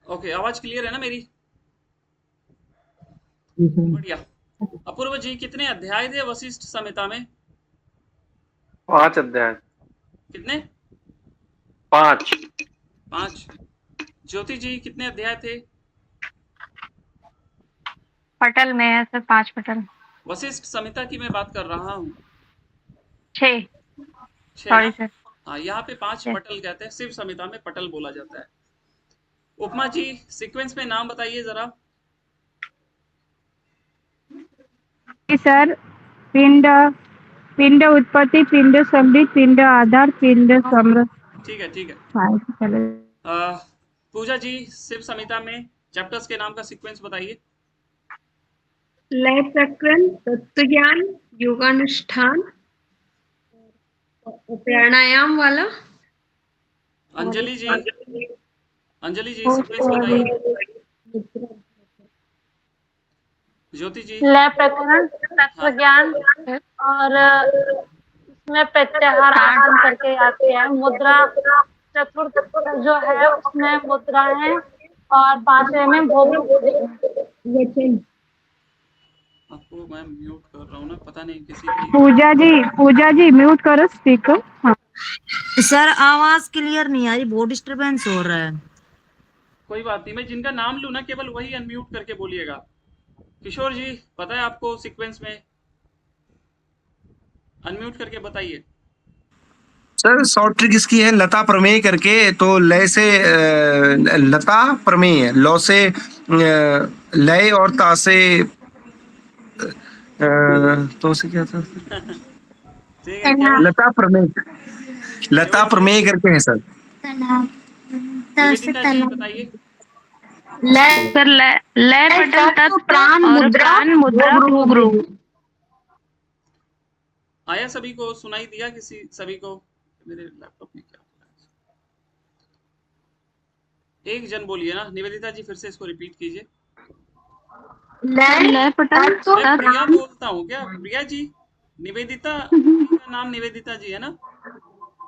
Okay, आवाज clear है ना मेरी? ठीक है। बढ़िया। अपूर्व जी, कितने अध्याय थे वशिष्ठ संहिता में? 5 अध्याय। कितने? 5। 5। ज्योति जी, कितने अध्याय थे? पटल में है सर, 5 पटल। वशिष्ठ संहिता की मैं बात कर रहा हूँ। 6। 6 सॉरी ना? सर। हाँ, यहाँ पे 5 6। पटल कहते हैं, शिव संहिता में पटल बोला जाता है। उपमा जी, सीक्वेंस में नाम बताइए जरा। सर, पिंड, पिंड उत्पत्ति, पिंड समृद्धि, पिंड आधार, पिंड समृद्ध। ठीक है, ठीक है। चलो। पूजा जी, शिव संहिता में चैप्टर्स के नाम का सीक्वेंस बताइए। लय प्रकरण, तत्वज्ञान, योगानुष्ठान, प्राणायाम वाला। अंजलि जी, अंजलि जी सीक्वेंस बताइए। ज्योति जी। लय प्रकरण, हाँ। तत्व ज्ञान, और इसमें प्रत्याहार आसन करके आते हैं। मुद्रा चतुर्थ जो है उसमें मुद्रा है, और 5वें में भोग रूप है। वचन। आपको मैं म्यूट कर रहा हूँ ना, पता नहीं किसी की। पूजा जी म्यूट करो स्पीकर। हाँ। सर आवाज क्लियर नहीं आ रही, बहुत डिस्टरबेंस हो रहा है। कोई बात नहीं, मैं जिनका नाम लूँ ना केवल वही अनम्यूट करके बोलिएगा। किशोर जी, पता है आपको सीक्वेंस में? अनम्यूट करके बताइए। सर शॉर्ट ट्रिक इसकी है लता प्रमेय करके, तो लय से लता प्रमेय, लौ से लय, और ता से तो से क्या था? ठीक है, क्या? लता प्रमेय, लता निवेदिता प्रमेय करके है सर। निवेदिता जी बताइए। सर, लय पटल तत्व प्राण और प्राण मुद्रा भोग रूप। आया सभी को? सुनाई दिया किसी सभी को? मेरे लैपटॉप में क्या हो रहा है? एक जन बोलिए ना। निवेदिता जी, फिर से इसको रिपीट कीजिए। लय पटल मैं प्रिया तत्व। बोलता हूँ क्या? प्रिया जी, निवेदिता जी का नाम निवेदिता जी है ना?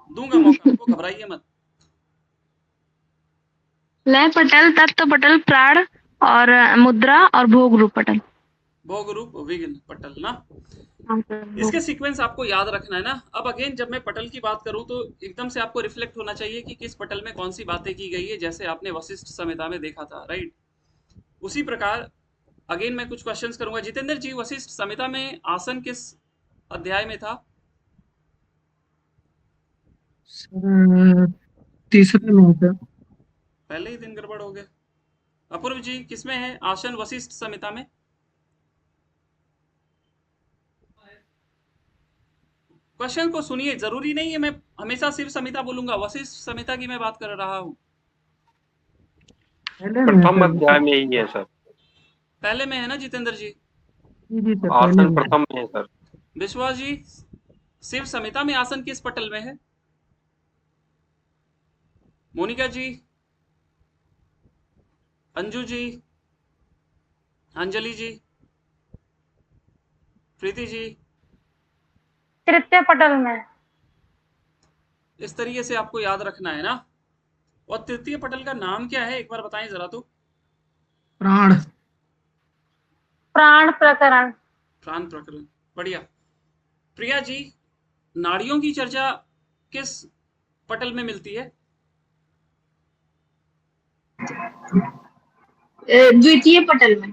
दूंगा मौका आपको, घबराइए मत। लय पटल तत्व पटल प्राण और मुद्रा और भोग रूप पटल। भोग रूप विघ्न पटल ना? हाँ सर, इसके सीक्वेंस आपको याद रखना है ना। अब अगेन जब मैं पटल की बात करूं तो एकदम से आपको रिफ्लेक्ट होना चाहिए कि किस पटल में कौन सी बातें की गई है, जैसे आपने वशिष्ठ संहिता में देखा था, राइट? उसी प्रकार अगेन मैं कुछ क्वेश्चंस करूंगा। जितेंद्र जी, वशिष्ठ संहिता में आसन किस अध्याय में था? सर तीसरे में है सर। पहले ही दिन गड़बड़ हो गए। अपूर्व जी, किसमें है आसन वशिष्ठ संहिता में? क्वेश्चन को सुनिए, जरूरी नहीं है मैं हमेशा शिव संहिता बोलूंगा, वशिष्ठ संहिता की मैं बात कर रहा हूँ। पहले में है प्रथम सर। अध्याय में ही है सर। पहले में है ना जितेंद्र जी? जी सर, पहले आसन में है। प्रथम में है सर। विश्वास जी, शिव संहिता में आसन किस पटल में है? मोनिका जी, अंजू जी, अंजलि जी, प्रीति जी। तृतीय पटल में। इस तरीके से आपको याद रखना है ना। और तृतीय पटल का नाम क्या है, एक बार बताएं जरा तो। प्राण। प्राण प्रकरण। प्राण प्रकरण। बढ़िया। प्रिया जी, नाड़ियों की चर्चा किस पटल में मिलती है? द्वितीय पटल में।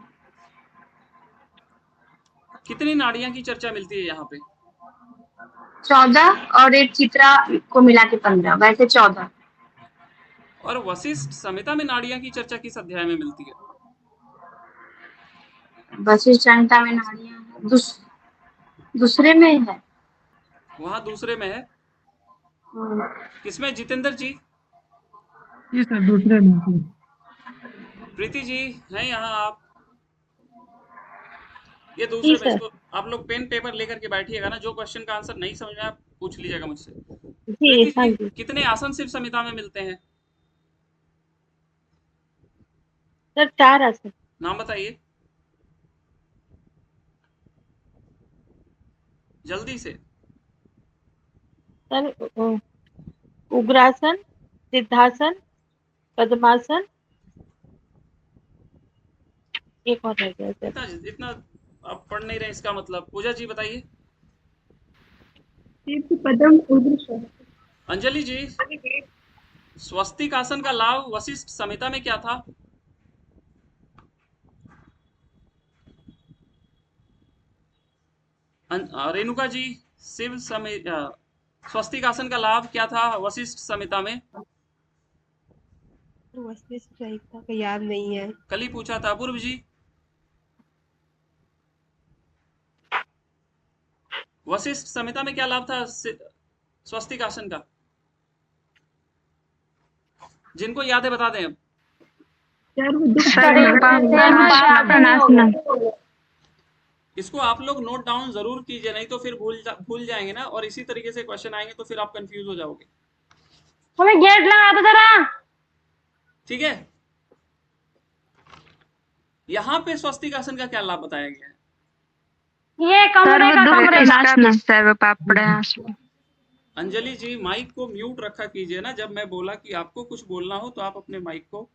कितनी नाड़ियां की चर्चा मिलती है यहाँ पे? 14 और एक चित्रा को मिला के 15, वैसे 14। और वशिष्ठ संहिता में नाड़ियां की चर्चा किस अध्याय में मिलती है? वशिष्ठ संहिता में नाड़ियां दूसरे में है। वहां दूसरे में है। हाँ। किसमें जितेंद्र जी? जी सर, दूसरे में है। प्रीति जी, हैं यहाँ आप? ये जी दूसरे में। सर। इसको आप लोग पेन पेपर लेकर के बैठिएगा ना, जो क्वेश्चन का आंसर नहीं समझ में आया पूछ लीजिएगा मुझसे। जी प्रीति हाँ जी, जी। कितने आसन शिव संहिता में मिलते हैं? सर 4 आसन। नाम बताइए जल्दी से। सर उग्रासन, सिद्धासन, पद्मासन, एक और रह गया सर। इतना इतना आप पढ़ नहीं रहे इसका मतलब। पूजा जी बताइए। पदम उदृश। अंजलि जी, स्वस्तिक आसन का लाभ वशिष्ठ संहिता में क्या था? रेणुका जी, स्वस्तिक आसन का लाभ क्या था वशिष्ठ संहिता में? वशिष्ठ संहिता का याद नहीं है। कल ही पूछा था। अपूर्व जी, वशिष्ठ संहिता में क्या लाभ था स्वस्तिक आसन का? जिनको याद है बता दें अब। इसको आप लोग नोट डाउन जरूर कीजिए, नहीं तो फिर भूल जाएंगे ना, और इसी तरीके से क्वेश्चन आएंगे तो फिर आप कंफ्यूज हो जाओगे। हमें गेट लगा दो जरा। ठीक है, यहाँ पे स्वस्तिक आसन का क्या लाभ बताया गया है? ये कमरे का अंजलि जी, माइक को म्यूट रखा कीजिए ना। जब मैं बोला कि आपको कुछ बोलना हो तो आप अपने माइक को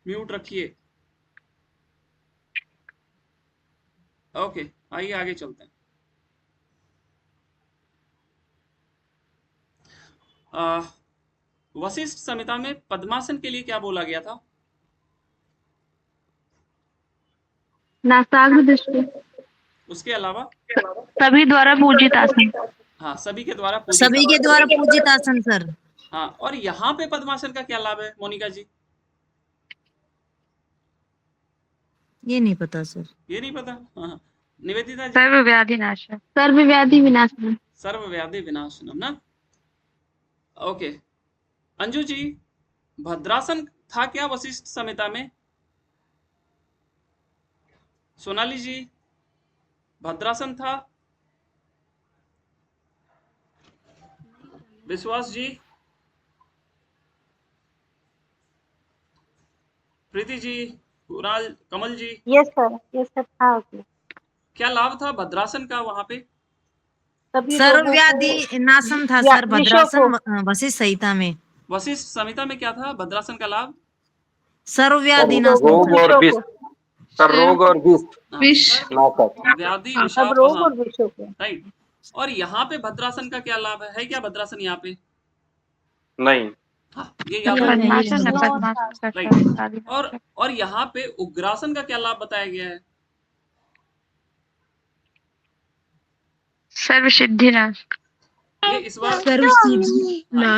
म्यूट रखिए। ओके, आइए आगे चलते हैं। वशिष्ठ संहिता में पद्मासन के लिए क्या बोला गया था? नासाग्र दृष्टि। उसके अलावा सभी द्वारा पूजित आसन। हाँ, सभी के द्वारा पूजित सभी के द्वारा पूजित आसन सर। हाँ, और यहाँ पे पद्मासन का क्या लाभ है मोनिका जी? ये नहीं पता सर। ये नहीं पता? हाँ, निवेदिता जी? सर्वव्याधि नाशनम। सर्वव्याधि विनाशनम। सर्वव्याधि विनाशनम ना। ओके, अंजू जी, भद्रासन था क्या वशिष्ठ संहिता में? सोनाली जी, भद्रासन था? विश्वास जी, प्रीति जी, कुणाल, कमल जी? यस सर था उसमें। क्या लाभ था भद्रासन का वहां पे? सर्वव्याधि नाशन था सर भद्रासन वशिष्ठ संहिता में। वशिष्ठ संहिता में क्या था भद्रासन का लाभ? सर्वव्याधि रोग नाशन और विष। सर रोग और विष नाशक। व्याधि विषाप, राइट। और यहाँ पे भद्रासन का क्या लाभ है क्या भद्रासन यहाँ पे? नहीं। हाँ, ये याद रखना। राइट। और यहाँ पे उग्रासन का क्या लाभ बताया गया है? सर्वसिद्धि नाश। ये इस बार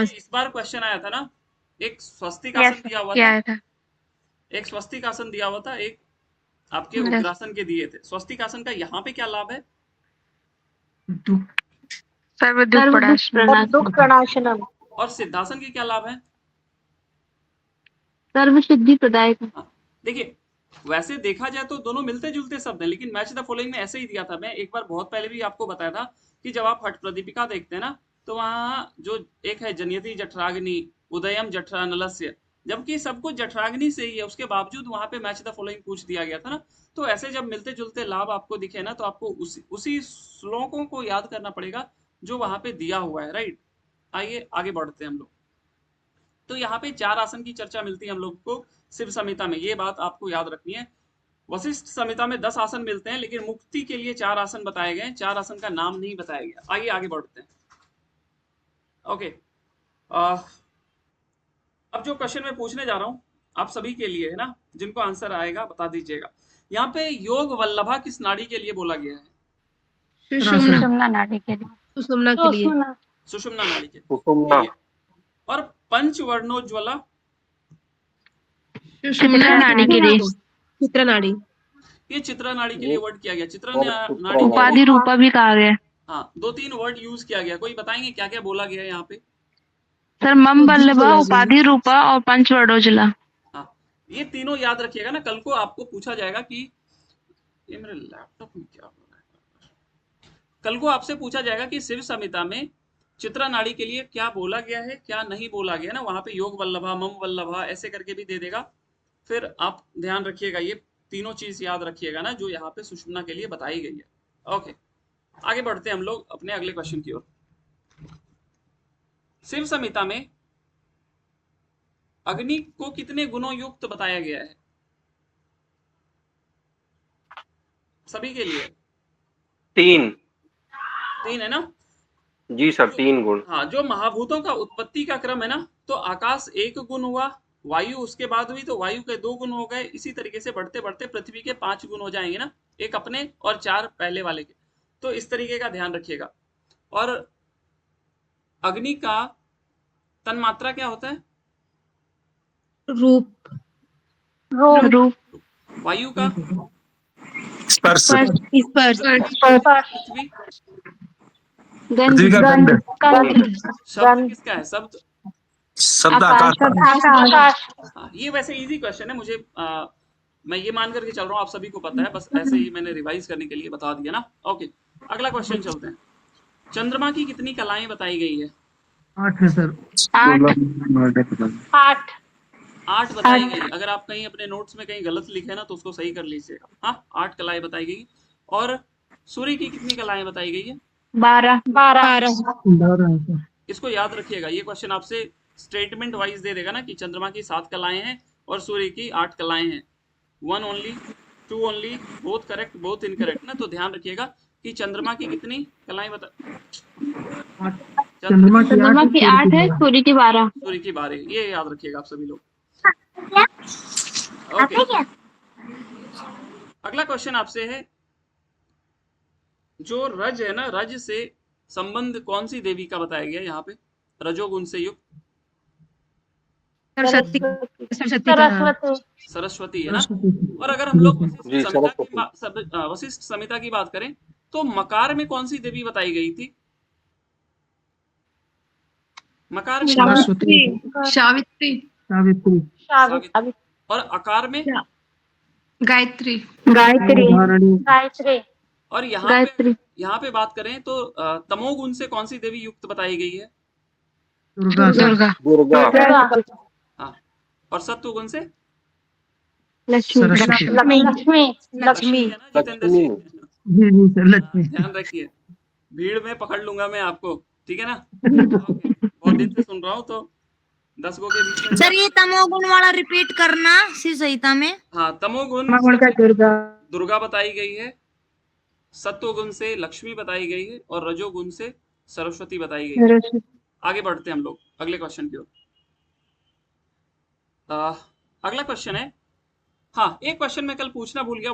इस बार क्वेश्चन आया था ना। एक स्वस्तिक आसन दिया हुआ था, एक स्वस्तिक आसन दिया हुआ था, एक आपके उग्रासन के दिए थे। स्वस्तिक आसन का यहाँ पे क्या लाभ है? दुख प्रणाशनम। और सिद्धासन के क्या लाभ है? सर्वसिद्धि प्रदायक। देखिए, वैसे देखा जाए तो दोनों मिलते जुलते शब्द हैं, लेकिन मैच द फॉलोइंग में ऐसे ही दिया था। मैं एक बार बहुत पहले भी आपको बताया था कि जब आप हठ प्रदीपिका देखते हैं ना, तो वहाँ जो एक है जन्यति जठराग्नि उदयम जठरानलस्य, जबकि सब कुछ जठराग्नि से ही है, उसके बावजूद वहां पे मैच द फॉलोइंग पूछ दिया गया था ना। तो ऐसे जब मिलते जुलते लाभ आपको दिखे ना, तो आपको उसी श्लोकों को याद करना पड़ेगा जो वहां पे दिया हुआ है, राइट। आइए आगे बढ़ते हैं हम लोग। तो यहाँ पे 4 आसन की चर्चा मिलती है हम लोग को शिव संहिता में, ये बात आपको याद रखनी है। वशिष्ठ संहिता में 10 आसन मिलते हैं, लेकिन मुक्ति के लिए 4 आसन बताए गए। 4 आसन का नाम नहीं बताया गया। आइए आगे बढ़ते हैं। ओके, अब जो क्वेश्चन मैं पूछने जा रहा हूं आप सभी के लिए है ना, जिनको आंसर आएगा बता दीजिएगा। यहाँ पे योग वल्लभा किस नाड़ी के लिए बोला गया है? सुषुम्ना नाड़ी के लिए। सुषुम्ना के लिए। सुषुम्ना नाड़ी के सुषुम्ना। लिए। और पंचवर्णोज्ज्वला? चित्रा नाड़ी के लिए। चित्रा नाड़ी। ये चित्रा नाड़ी के लिए वर्ड किया गया। चित्रा नाड़ी उपाधि रूपा भी कहा गया। हाँ, 2-3 वर्ड यूज किया गया। कोई बताएंगे क्या क्या बोला गया है यहाँ पे? सर मम वल्लभा, उपाधि रूपा और पंचवर्णोज्ज्वला। हाँ, ये तीनों याद रखिएगा ना। कल को आपको पूछा जाएगा कि ये मेरे लैपटॉप में क्या हो रहा है। कल को आपसे पूछा जाएगा कि शिव संहिता में चित्रा नाड़ी के लिए क्या बोला गया है, क्या नहीं बोला गया ना। वहां पे योग वल्लभा, मम वल्लभा ऐसे करके भी दे देगा। फिर आप ध्यान रखिएगा, ये तीनों चीज याद रखिएगा ना जो यहाँ पे सुषुम्ना के लिए बताई गई है। ओके, आगे बढ़ते हैं हम लोग अपने अगले क्वेश्चन की ओर। शिव संहिता में अग्नि को कितने गुणों युक्त बताया गया है? सभी के लिए 3 3 है ना? जी सर, 3 गुण। हाँ, जो महाभूतों का उत्पत्ति का क्रम है ना, तो आकाश 1 गुण हुआ, वायु उसके बाद हुई तो वायु के 2 गुण हो गए, इसी तरीके से बढ़ते बढ़ते पृथ्वी के 5 गुण हो जाएंगे ना, एक अपने और 4 पहले वाले के। तो इस तरीके का ध्यान रखिएगा। और अग्नि का तन्मात्रा क्या होता है? रूप। रूप। वायु का स्पर्श। स्पर्श। पृथ्वी पृथ्वी का गंध। शब्द किसका है? शब्द शब्द आकाश का। हाँ, ये वैसे इजी क्वेश्चन है, मुझे मैं ये मान करके चल रहा हूँ आप सभी को पता है, बस ऐसे ही मैंने रिवाइज करने के लिए बता दिया ना। ओके, अगला क्वेश्चन चलते हैं। चंद्रमा की कितनी कलाएं बताई गई है? 8 है सर। 8 8 बताई गई। अगर आप कहीं अपने नोट्स में कहीं गलत लिखे ना तो उसको सही कर लीजिएगा। हाँ, 8 कलाएं बताई गई। और सूर्य की कितनी कलाएं बताई गई है? 12 इसको याद रखिएगा, ये क्वेश्चन आपसे स्टेटमेंट वाइज दे देगा ना कि चंद्रमा की 7 कलाएं हैं और सूर्य की 8 कलाएं हैं। 1 only, 2 only, both correct, both incorrect ना। तो ध्यान रखिएगा कि चंद्रमा की कितनी कलाएं बता चंद्रमा की 8 है, सूर्य की 12। सूर्य की 12, ये याद रखिएगा आप सभी लोग। ओके, अगला क्वेश्चन आपसे है, जो रज है ना, रज से संबंध कौन सी देवी का बताया गया यहाँ पे? रजोगुण से युक्त सरस्वती है ना। और अगर हम लोग वशिष्ठ समिता की बात करें तो मकार में कौन सी देवी बताई गई थी? मकार में सावित्री। और अकार में गायत्री। और यहाँ पे बात करें तो तमोगुण से कौन सी देवी युक्त बताई गई है? दुर्गा। हाँ, और सत्वगुण से लक्ष्मी। है ना जितेंद्र सिंह? ध्यान रखिए, भीड़ में पकड़ लूंगा मैं आपको, ठीक है ना? बहुत दिन से सुन रहा हूँ तो 10 गो के बीच में। सर ये तमोगुण वाला रिपीट करना शिव संहिता में। हाँ, तमोगुण दुर्गा बताई गई है, सत्वगुण से लक्ष्मी बताई गई है और रजोगुण से सरस्वती बताई गई है। आगे बढ़ते हैं हम लोग अगले क्वेश्चन की ओर। अगला क्वेश्चन है, हाँ एक क्वेश्चन मैं कल पूछना भूल गया,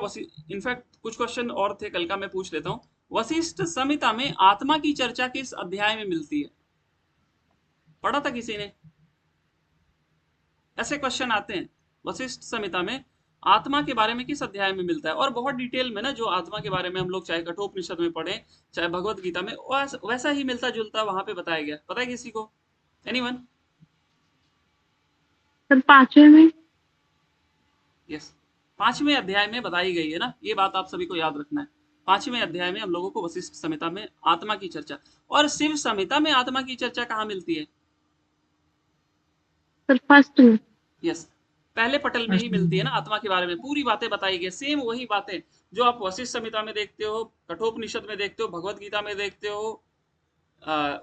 इनफैक्ट कुछ क्वेश्चन और थे कल का, मैं पूछ लेता हूँ। वशिष्ठ संहिता में आत्मा की चर्चा किस अध्याय में मिलती है? पढ़ा था किसी ने? ऐसे क्वेश्चन आते हैं, वशिष्ठ संहिता में आत्मा के बारे में किस अध्याय में मिलता है? और बहुत डिटेल में ना, जो आत्मा के बारे में हम लोग चाहे कठोपनिषद में पढ़े चाहे भगवत गीता में, वैसा ही मिलता जुलता वहां पे बताया गया। पता है किसी को? एनीवन? सर 5वें में। यस, 5वें अध्याय में बताई गई है ना, ये बात आप सभी को याद रखना है। 5वें अध्याय में हम लोगों को वशिष्ठ संहिता में आत्मा की चर्चा, और शिव संहिता में आत्मा की चर्चा कहाँ मिलती है? सर फर्स्ट में। यस, पहले पटल में ही मिलती है ना, आत्मा के बारे में पूरी बातें बताई गई। सेम वही बातें जो आप वशिष्ठ संहिता में देखते हो, कठोपनिषद में देखते हो, भगवत गीता में देखते हो,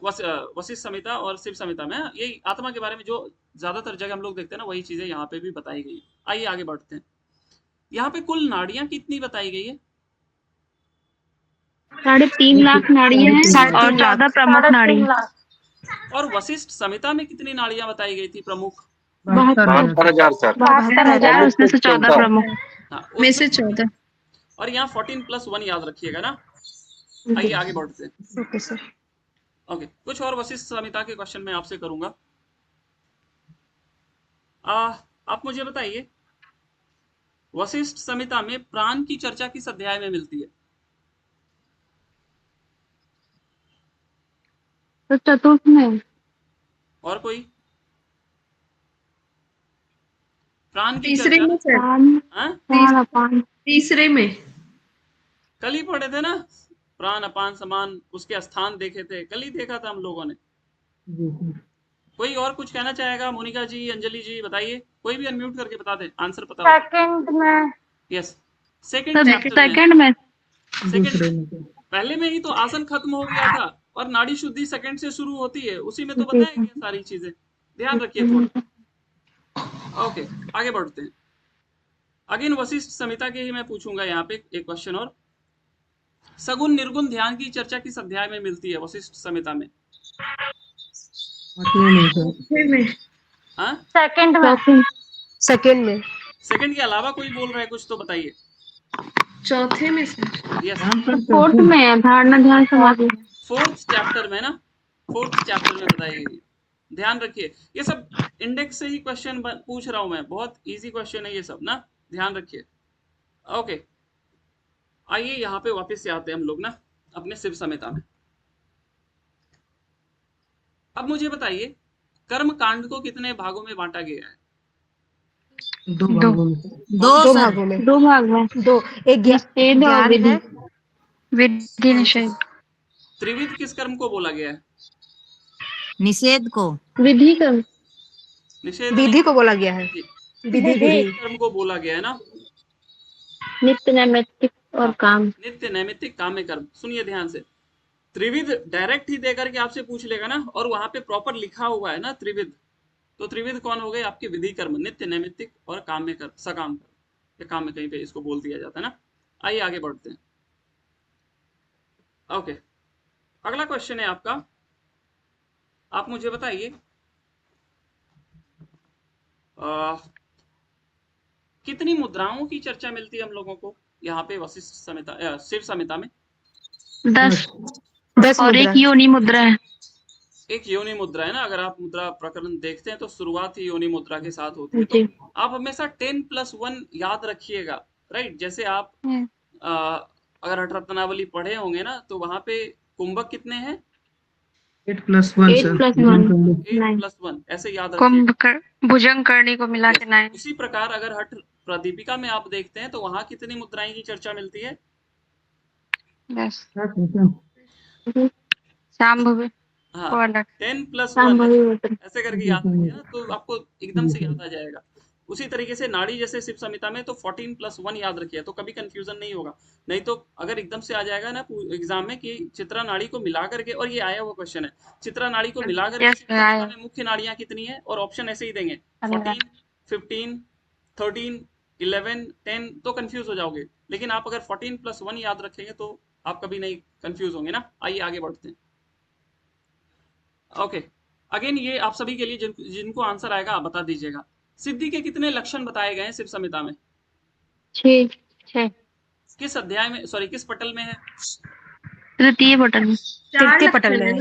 वशिष्ठ संहिता और शिव संहिता में यही आत्मा के बारे में जो ज्यादातर जगह हम लोग देखते हैं ना, वही चीजें यहाँ पे भी बताई गई। आइए आगे बढ़ते हैं। यहाँ पे कुल नाड़ियां कितनी बताई गई है? 3.5 लाख नाड़ियां हैं और 14 प्रमुख नाड़ी। और वशिष्ठ संहिता में कितनी नाड़ियां बताई गई थी प्रमुख? 72,000 सर। 72,000, उसमें से 14 प्रमुख। हाँ, में से 14। और यहाँ 14+1 याद रखिएगा ना। आइए आगे बढ़ते हैं। Okay sir. ओके, कुछ और वशिष्ठ संहिता के क्वेश्चन मैं आपसे करूंगा। आप मुझे बताइए, वशिष्ठ संहिता में प्राण की चर्चा किस अध्याय में मिलती है? तो चतुर्थ में। और कोई? प्राण की तीसरे चर्चा? में सर। हाँ? तीसरे में कल ही पढ़े थे ना, प्राण अपान समान, उसके स्थान देखे थे, कल ही देखा था हम लोगों ने। कोई और कुछ कहना चाहेगा? मोनिका जी, अंजलि जी बताइए, कोई भी अनम्यूट करके बता दे, आंसर पता हो। सेकंड में। यस, सेकंड में। पहले में ही तो आसन खत्म हो गया था और नाड़ी शुद्धि सेकंड से शुरू होती है, उसी में तो बताया गया सारी चीजें। ध्यान रखिए थोड़ा। ओके, आगे बढ़ते हैं। अगेन वशिष्ठ संहिता के ही मैं पूछूंगा यहाँ पे एक क्वेश्चन और। सगुण निर्गुण ध्यान की चर्चा किस अध्याय में मिलती है वशिष्ठ संहिता में? हाँ, सेकंड में। सेकंड में। सेकंड के अलावा कोई बोल रहा है कुछ तो बताइए। चौथे में सर। यस, फोर्थ में है, धारणा ध्यान समाधि। फोर्थ चैप्टर में ना, फोर्थ चैप्टर में बताइए। ध्यान रखिए, ये सब इंडेक्स से ही क्वेश्चन पूछ रहा हूं मैं, बहुत इजी क्वेश्चन है ये सब ना, ध्यान रखिए। ओके, आइए यहाँ पे वापस से आते हैं हम लोग ना अपने शिव संहिता में। अब मुझे बताइए कर्म कांड को कितने भागों में बांटा गया है? दो भागों में। दो भागों में। 2 भाग में। 2, एक निषेध और ज्ञान विधि। है। विधि निषेध। त्रिविध किस कर्म को बोला गया है? निषेध को। विधि कर्म। निषेध विधि को बोला गया है। विधि कर्म को बोला गया है ना, नित्य नैमित्तिक और काम। नित्य नैमित्तिक काम्य कर्म। सुनिए ध्यान से, त्रिविध डायरेक्ट ही देकर के आपसे पूछ लेगा ना, और वहां पे प्रॉपर लिखा हुआ है ना त्रिविध, तो त्रिविध कौन हो गए आपके? विधि कर्म, नित्य नैमित्तिक और काम्य कर्म, सकाम कर्म, या काम्य कहीं पे इसको बोल दिया जाता है ना। आइए आगे बढ़ते हैं। ओके, अगला क्वेश्चन है आपका, आप मुझे बताइए कितनी मुद्राओं की चर्चा मिलती है हम लोगों को यहाँ पे वशिष्ठ संहिता, शिव संहिता में? 10 और एक योनि मुद्रा है। एक योनि मुद्रा है ना, अगर आप मुद्रा प्रकरण देखते हैं तो शुरुआत ही योनि मुद्रा के साथ होती है। तो आप हमेशा 10+1 याद रखिएगा, राइट? जैसे आप अगर हठरत्नावली पढ़े होंगे ना, तो वहां पे कुंभक कितने हैं? 8+1 8+1 ऐसे याद रखिए। भुजंग करणी को मिला के 9। उसी प्रकार अगर हठ प्रदीपिका में आप देखते हैं तो वहां कितनी मुद्राएं की चर्चा मिलती है? 10। शांभवी। हाँ, 10+1 ऐसे करके याद रखिए ना, तो आपको एकदम से याद आ जाएगा। उसी तरीके से नाड़ी जैसे शिव संहिता में तो 14+1 याद रखिए, तो कभी कंफ्यूजन नहीं होगा। नहीं तो अगर एकदम से आ जाएगा ना एग्जाम में कि चित्रा नाड़ी को मिला करके, और ये आया हुआ क्वेश्चन है, चित्रा नाड़ी को मिला करके शिव संहिता में मुख्य नाड़ियां कितनी है, और ऑप्शन ऐसे ही देंगे 14, 15, 13, 11, 10, तो कंफ्यूज हो जाओगे। लेकिन आप अगर 14+1 याद रखेंगे तो आप कभी नहीं कंफ्यूज होंगे ना। आइए आगे बढ़ते हैं। ओके, अगेन ये आप सभी के लिए जिनको आंसर आएगा आप बता दीजिएगा। सिद्धि के कितने लक्षण बताए गए हैं शिव संहिता में? 6। किस अध्याय में, सॉरी किस पटल में है? तृतीय पटल में। तृतीय पटल में।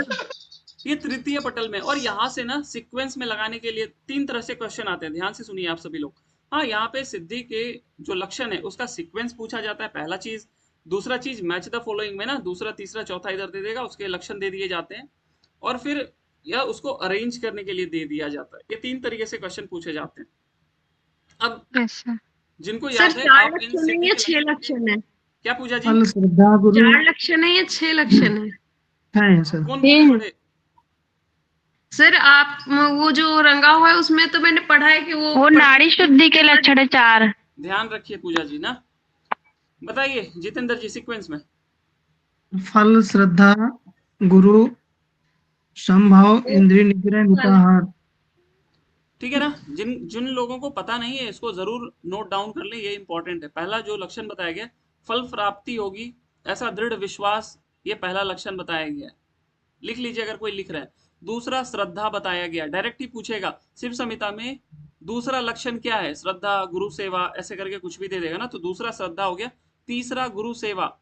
ये तृतीय पटल में। और यहाँ से ना सीक्वेंस में लगाने के लिए 3 तरह से क्वेश्चन आते हैं, ध्यान से सुनिए आप सभी लोग। हाँ, यहाँ पे सिद्धि के जो लक्षण है उसका सीक्वेंस पूछा जाता है, पहला चीज। दूसरा चीज मैच द फॉलोइंग में ना, दूसरा तीसरा चौथा इधर दे देगा, उसके लक्षण दे दिए जाते हैं, और फिर या उसको अरेंज करने के लिए दे दिया जाता है। ये 3 तरीके से क्वेश्चन पूछे जाते हैं। अब जिनको याद है, आप इन 6 लक्षण है। क्या पूजा जी? 4 लक्षण है या 6 लक्षण है? सर कौन पढ़े? सर आप वो जो रंगा हुआ है उसमें तो मैंने पढ़ा है कि वो नाड़ी शुद्धि के लक्षण है 4। ध्यान रखिए पूजा जी ना। बताइए जितेंद्र जी, सीक्वेंस में। फल, श्रद्धा, गुरु, संभाव, इंद्रिय निग्रह, मिताहार। ठीक है ना। जिन लोगों को पता नहीं है इसको जरूर नोट डाउन कर लें, ये इंपॉर्टेंट है। पहला जो लक्षण बताया गया, फल प्राप्ति होगी ऐसा दृढ़ विश्वास, ये पहला लक्षण बताया गया, लिख लीजिए अगर कोई लिख रहा है। दूसरा श्रद्धा बताया गया, डायरेक्ट ही पूछेगा शिव संहिता में दूसरा लक्षण क्या है, श्रद्धा, गुरु सेवा, ऐसे करके कुछ भी दे देगा ना, तो दूसरा श्रद्धा हो गया। तीसरा गुरु सेवा।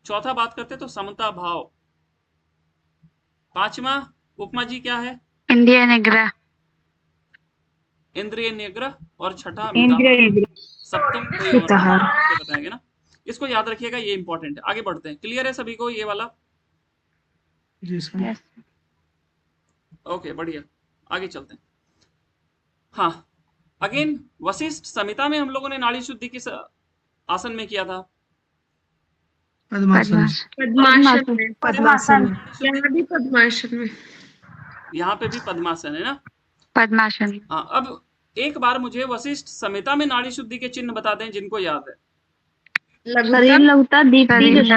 चौथा बात करते तो समता भाव। पांचवा उपमा जी क्या है? इंद्रिय निग्रह। इंद्रिय निग्रह। और छठा इंद्रिय सप्तम कोई और बताएंगे ना, इसको याद रखिएगा, ये इंपॉर्टेंट है। आगे बढ़ते हैं। क्लियर है सभी को ये वाला? जी सर। ओके, बढ़िया, आगे चलते हैं। हाँ, अगेन वशिष्ठ संहिता में हम लोगों ने नाड़ी शुद्धि किस आसन में किया था? पद्मासन। यहाँ पे भी पद्मासन है ना? पद्मासन। हाँ, अब एक बार मुझे वशिष्ठ संहिता में नाड़ी शुद्धि के चिन्ह बता दें जिनको याद है। शरीर लघुता, दीप्ति,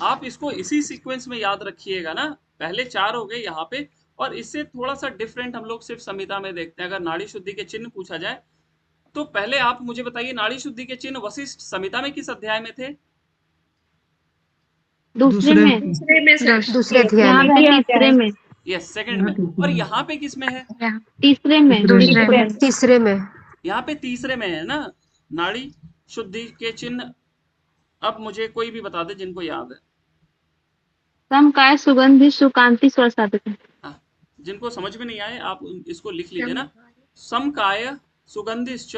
आप इसको इसी सीक्वेंस में याद रखिएगा ना। पहले 4 हो गए यहाँ पे, और इससे थोड़ा सा डिफरेंट हम लोग सिर्फ संहिता में देखते हैं। अगर नाड़ी शुद्धि के चिन्ह पूछा जाए, तो पहले आप मुझे बताइए, नाड़ी शुद्धि के चिन्ह वशिष्ठ संहिता में किस अध्याय में थे? दूसरे में, दूसरे अध्याय यहाँ में, पे तीसरे में, यस, सेकंड में। और यहाँ पे किस में है? तीसरे में, तीसरे में। यहाँ पे तीसरे में है ना नाड़ी शुद्धि के चिन्ह। अब मुझे कोई भी बता दे जिनको याद है। समकाय सुगंधि सुकांति स्वर साधक। हाँ, जिनको समझ में नहीं आए आप इसको लिख लीजिए ना, समकाय सुगंधिश्च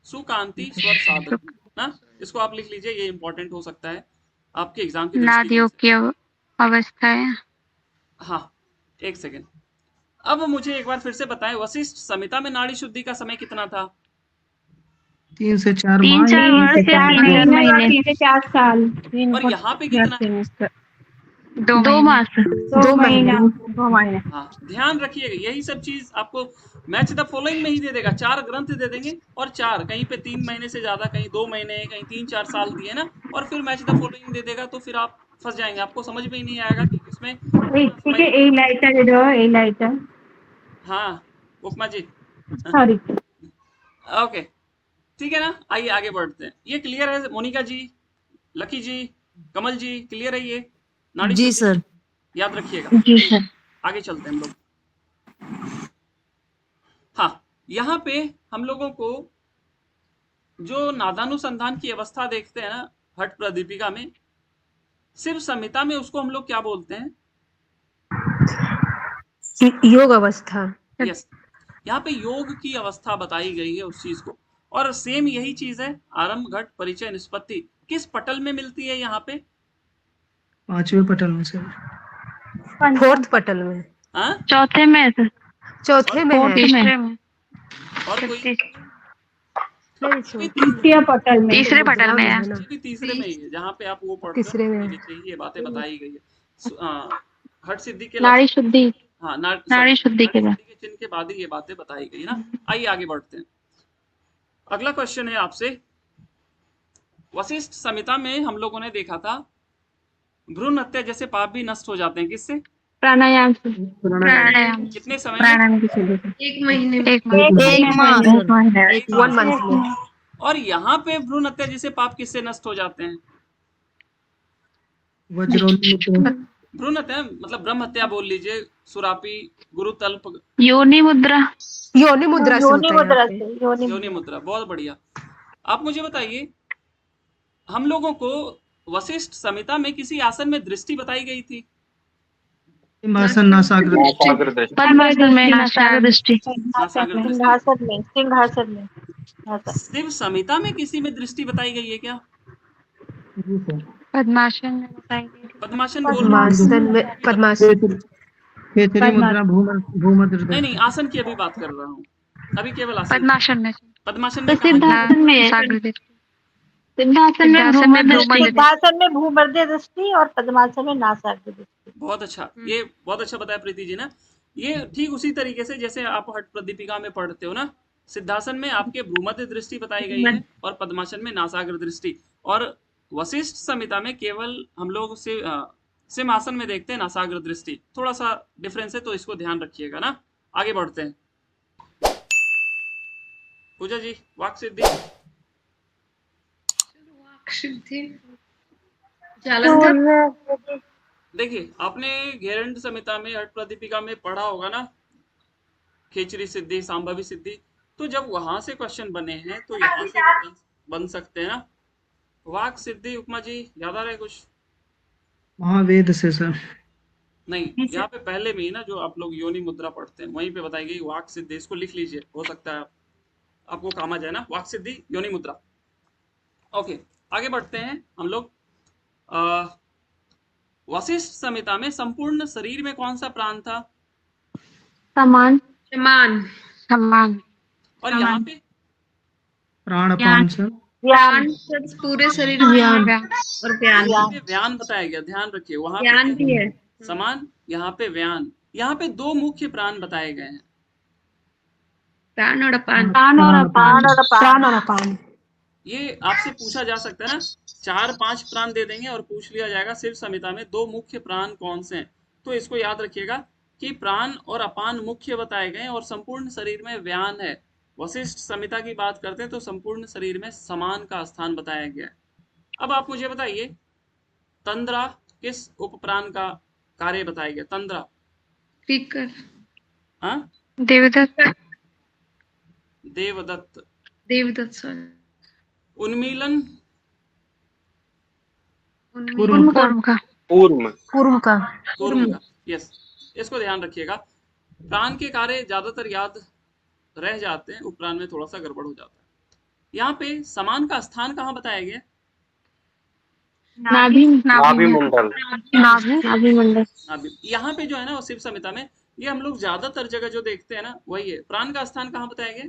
सुकांति स्वर साधक ना, इसको आप लिख लीजिए, ये इंपॉर्टेंट हो सकता है आपके एग्जाम की दृष्टि नादियों से। की अवस्था है। हाँ, एक सेकेंड। अब मुझे एक बार फिर से बताएं, वशिष्ठ संहिता में नाड़ी शुद्धि का समय कितना था? 3 से 4 3 माह 4 वर्ष या 3 महीने, 3 से 4 साल, और यहाँ पे कितना है? 2 मास, 2 महीना, 2 महीने। हाँ, ध्यान रखिएगा, यही सब चीज आपको मैच द फॉलोइंग में ही दे देगा। 4 ग्रंथ दे देंगे और 4 कहीं पे 3 महीने से ज्यादा, कहीं 2 महीने, कहीं 3-4 साल दिए ना, और फिर मैच द फॉलोइंग दे देगा, तो फिर आप फंस जाएंगे, आपको समझ में ही नहीं आएगा कि इसमें ठीक है, ए लाइटर दे दो, ए लाइटर। हाँ उपमा जी, सॉरी। ओके ठीक है ना, आइए आगे बढ़ते हैं। ये क्लियर है मोनिका जी, लकी जी, कमल जी, क्लियर है ये नाड़ी जी शुद्धि? सर। याद रखिएगा। जी सर। आगे चलते हैं हम लोग। हाँ, यहाँ पे हम लोगों को जो नादानुसंधान की अवस्था देखते हैं ना हठ प्रदीपिका में, शिव संहिता में उसको हम लोग क्या बोलते हैं? योग अवस्था। यस, यहाँ पे योग की अवस्था बताई गई है उस चीज को। और सेम यही चीज है आरंभ, घट, परिचय, निष्पत्ति किस पटल में मिलती है यहाँ पे? 5वें पटल में सर। 4th पटल में। हाँ, चौथे में सर, चौथे में है। तीसरे में, और कोई? तृतीय पटल में, तीसरे पटल में है। ये भी तीसरे में ही है, जहाँ पे आप वो पढ़ तीसरे में। चाहिए, ये बातें बताई गई है। हठ सिद्धि के नाड़ी शुद्धि, हाँ, नाड़ी शुद्धि के बाद, चिन्ह के बाद ही ये बातें बताई गई ना। आइए आगे बढ़ते हैं। अगला क्वेश्चन है आपसे, वशिष्ठ संहिता में हम लोगों ने देखा था भ्रूण हत्या जैसे पाप भी नष्ट हो जाते हैं, किससे? प्राणायाम से, प्राणायाम, कितने समय में? प्राणायाम की शुद्धि से, 1 महीने में, 1 माह, 1 मंथ में। और यहाँ पे भ्रूण हत्या जैसे पाप किससे नष्ट हो जाते हैं? वज्रोन्मुख भ्रूण हत्या मतलब ब्रह्म हत्या बोल लीजिए, सुरापी, गुरुतल्प, योनि मुद्रा, योनि मुद्रा से होता है यहाँ पे। योनि मुद्रा। बहुत बढ़िया। आप मुझे बताइए, हम लोगों को वशिष्ठ संहिता में किसी आसन में दृष्टि बताई गई थी? सिंहासन नासाग्र नासाग्र दृष्टि। पद्मासन में नासाग्र दृष्टि, नासाग्र दृष्टि। सिंहासन में, सिंहासन में। शिव संहिता में किसी में दृष्टि बताई गई है क्या? पद्मासन में बताई गई। पद्मासन बोल रहे पद्मासन में, पद्मासन। खेचरी मुद्रा भूमध्य नहीं नहीं, आसन की अभी बात कर रहा हूँ, अभी केवल आसन। पद्मासन में, पद्मासन तो में कहाँ? सिद्धासन में, सिद्धासन में भूमध्य दृष्टि और पद्मासन में नासाग्र दृष्टि। बहुत अच्छा, ये बहुत अच्छा बताया प्रीति जी ना। ये ठीक उसी तरीके से जैसे आप हठ प्रदीपिका में पढ़ते हो ना, सिद्धासन में आपके भूमध्य दृष्टि बताई गई है और पद्मासन में नासाग्र दृष्टि। और वशिष्ठ संहिता में केवल हम लोग सिंहासन में देखते हैं नासाग्र दृष्टि। थोड़ा सा डिफरेंस है, तो इसको ध्यान रखिएगा ना। आगे बढ़ते हैं। पूजा जी, वाक सिद्धि। सिद्धि, जालंधर। देखिए, आपने घेरंड संहिता में हठ प्रदीपिका में पढ़ा होगा ना, खेचरी सिद्धि, सांभवी सिद्धि। तो जब वहां से क्वेश्चन बने हैं तो यहाँ से भी बन सकते हैं ना। वाक सिद्धि, उपमा जी याद आ रहा है कुछ? महावेद से सर। नहीं, यहाँ पे पहले में ही ना जो आप लोग योनि मुद्रा पढ़ते हैं वहीं पे बताई गई वाक सिद्धि। इसको लिख लीजिए, हो सकता है आपको काम आ जाए ना, वाक सिद्धि योनि मुद्रा। ओके, आगे बढ़ते हैं हम लोग। वशिष्ठ संहिता में संपूर्ण शरीर में कौन सा प्राण था? समान, समान, समान। और यहाँ पे प्राणपान सर। ज्ञान, पूरे शरीर में और ज्ञान, यहाँ पे व्यान बताया गया, ध्यान रखिए। वहां ज्ञान पे भी है, समान, यहाँ पे व्यान। यहाँ पे 2 मुख्य प्राण बताए गए हैं, प्राण और अपान। प्राण और अपान, प्राण और अपान। ये आपसे पूछा जा सकता है ना। 4-5 प्राण दे देंगे और पूछ लिया जाएगा शिव संहिता में 2 मुख्य प्राण कौन से हैं। तो इसको याद रखिएगा कि प्राण और अपान मुख्य बताए गए और संपूर्ण शरीर में व्यान है। वशिष्ठ संहिता की बात करते हैं तो संपूर्ण शरीर में समान का स्थान बताया गया है। अब आप मुझे बताइए तंद्रा किस उपप्राण का कार्य बताया गया? तंद्रा स्पीकर हाँ देवदत्त देवदत्त। देवदत्त सॉरी उन्मीलन पूर्व का पूर्व पूर्व का कूर्म का। यस, इसको ध्यान रखिएगा। प्राण के कार्य ज्यादातर याद रह जाते हैं, उपप्राण में थोड़ा सा गड़बड़ हो जाता है। यहाँ पे समान का स्थान कहाँ बताया गया? नाभि नाभि मंडल नाभि मंडल। नाभि। यहाँ पे जो है ना वो शिव संहिता में ये हम लोग ज्यादातर जगह जो देखते हैं ना वही है। प्राण का स्थान कहाँ बताया गया?